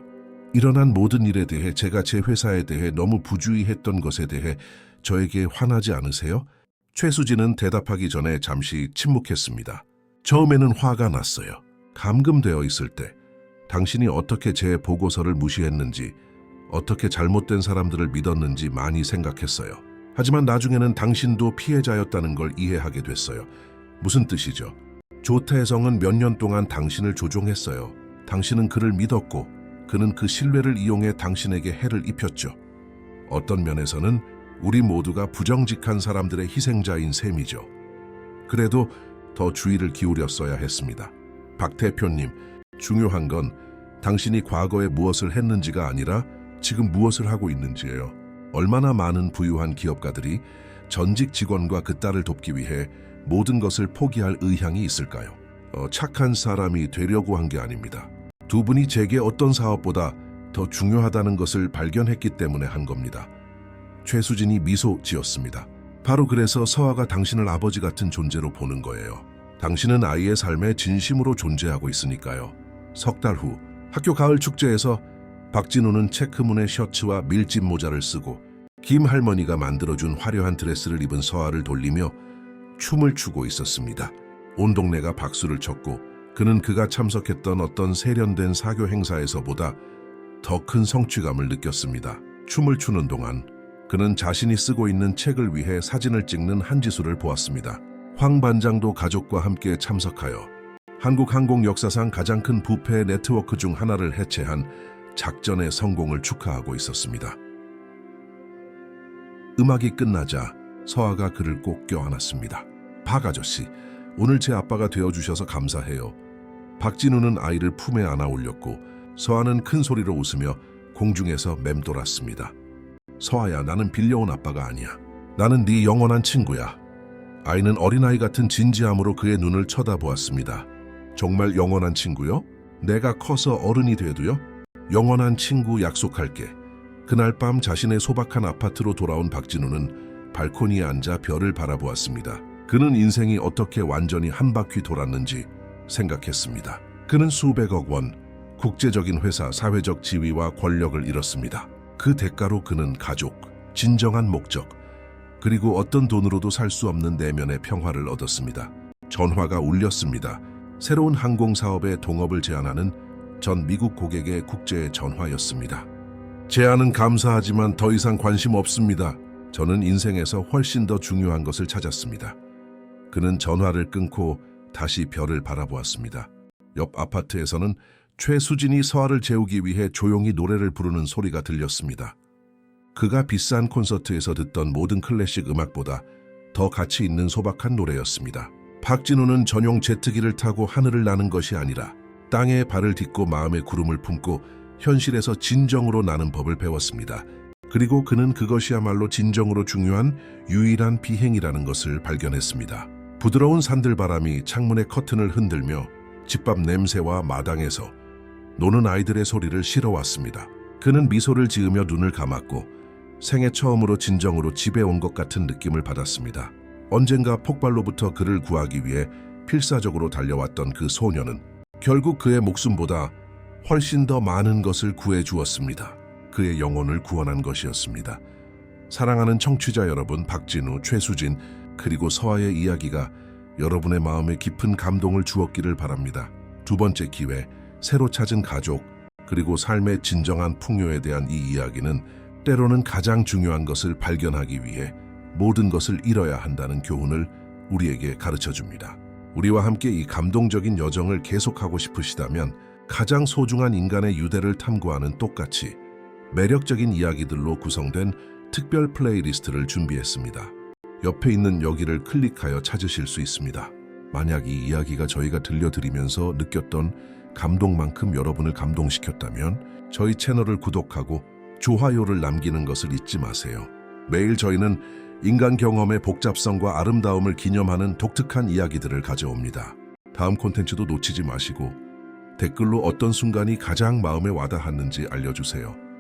일어난 모든 일에 대해 제가 제 회사에 대해 너무 부주의했던 것에 대해 저에게 화나지 않으세요? 최수진은 대답하기 전에 잠시 침묵했습니다. 처음에는 화가 났어요. 감금되어 있을 때 당신이 어떻게 제 보고서를 무시했는지, 어떻게 잘못된 사람들을 믿었는지 많이 생각했어요. 하지만 나중에는 당신도 피해자였다는 걸 이해하게 됐어요. 무슨 뜻이죠? 조태성은 몇 년 동안 당신을 조종했어요. 당신은 그를 믿었고 그는 그 신뢰를 이용해 당신에게 해를 입혔죠. 어떤 면에서는 우리 모두가 부정직한 사람들의 희생자인 셈이죠. 그래도 더 주의를 기울였어야 했습니다. 박 대표님, 중요한 건 당신이 과거에 무엇을 했는지가 아니라 지금 무엇을 하고 있는지예요. 얼마나 많은 부유한 기업가들이 전직 직원과 그 딸을 돕기 위해 모든 것을 포기할 의향이 있을까요? 착한 사람이 되려고 한 게 아닙니다. 두 분이 제게 어떤 사업보다 더 중요하다는 것을 발견했기 때문에 한 겁니다. 최수진이 미소 지었습니다. 바로 그래서 서아가 당신을 아버지 같은 존재로 보는 거예요. 당신은 아이의 삶에 진심으로 존재하고 있으니까요. 석 달 후 학교 가을 축제에서 박진우는 체크무늬 셔츠와 밀짚 모자를 쓰고 김 할머니가 만들어준 화려한 드레스를 입은 서아를 돌리며 춤을 추고 있었습니다. 온 동네가 박수를 쳤고 그는 그가 참석했던 어떤 세련된 사교 행사에서보다 더 큰 성취감을 느꼈습니다. 춤을 추는 동안 그는 자신이 쓰고 있는 책을 위해 사진을 찍는 한지수를 보았습니다. 황 반장도 가족과 함께 참석하여 한국 항공 역사상 가장 큰 부패 네트워크 중 하나를 해체한 작전의 성공을 축하하고 있었습니다. 음악이 끝나자 서아가 그를 꼭 껴안았습니다. 박 아저씨, 오늘 제 아빠가 되어주셔서 감사해요. 박진우는 아이를 품에 안아 올렸고 서아는 큰 소리로 웃으며 공중에서 맴돌았습니다. 서아야, 나는 빌려온 아빠가 아니야. 나는 네 영원한 친구야. 아이는 어린아이 같은 진지함으로 그의 눈을 쳐다보았습니다. 정말 영원한 친구요? 내가 커서 어른이 돼도요? 영원한 친구 약속할게. 그날 밤 자신의 소박한 아파트로 돌아온 박진우는 발코니에 앉아 별을 바라보았습니다. 그는 인생이 어떻게 완전히 한 바퀴 돌았는지 생각했습니다. 그는 수백억 원, 국제적인 회사, 사회적 지위와 권력을 잃었습니다. 그 대가로 그는 가족, 진정한 목적, 그리고 어떤 돈으로도 살 수 없는 내면의 평화를 얻었습니다. 전화가 울렸습니다. 새로운 항공사업에 동업을 제안하는 전 미국 고객의 국제 전화였습니다. 제안은 감사하지만 더 이상 관심 없습니다. 저는 인생에서 훨씬 더 중요한 것을 찾았습니다. 그는 전화를 끊고 다시 별을 바라보았습니다. 옆 아파트에서는 최수진이 서아를 재우기 위해 조용히 노래를 부르는 소리가 들렸습니다. 그가 비싼 콘서트에서 듣던 모든 클래식 음악보다 더 가치 있는 소박한 노래였습니다. 박진우는 전용 제트기를 타고 하늘을 나는 것이 아니라 땅에 발을 딛고 마음의 구름을 품고 현실에서 진정으로 나는 법을 배웠습니다. 그리고 그는 그것이야말로 진정으로 중요한 유일한 비행이라는 것을 발견했습니다. 부드러운 산들바람이 창문의 커튼을 흔들며 집밥 냄새와 마당에서 노는 아이들의 소리를 실어왔습니다. 그는 미소를 지으며 눈을 감았고 생애 처음으로 진정으로 집에 온 것 같은 느낌을 받았습니다. 언젠가 폭발로부터 그를 구하기 위해 필사적으로 달려왔던 그 소녀는 결국 그의 목숨보다 훨씬 더 많은 것을 구해주었습니다. 그의 영혼을 구원한 것이었습니다. 사랑하는 청취자 여러분, 박진우, 최수진, 그리고 서아의 이야기가 여러분의 마음에 깊은 감동을 주었기를 바랍니다. 두 번째 기회, 새로 찾은 가족, 그리고 삶의 진정한 풍요에 대한 이 이야기는 때로는 가장 중요한 것을 발견하기 위해 모든 것을 잃어야 한다는 교훈을 우리에게 가르쳐줍니다. 우리와 함께 이 감동적인 여정을 계속하고 싶으시다면 가장 소중한 인간의 유대를 탐구하는 똑같이 매력적인 이야기들로 구성된 특별 플레이리스트를 준비했습니다. 옆에 있는 여기를 클릭하여 찾으실 수 있습니다. 만약 이 이야기가 저희가 들려드리면서 느꼈던 감동만큼 여러분을 감동시켰다면 저희 채널을 구독하고 좋아요를 남기는 것을 잊지 마세요. 매일 저희는 인간 경험의 복잡성과 아름다움을 기념하는 독특한 이야기들을 가져옵니다. 다음 콘텐츠도 놓치지 마시고 댓글로 어떤 순간이 가장 마음에 와닿았는지 알려주세요.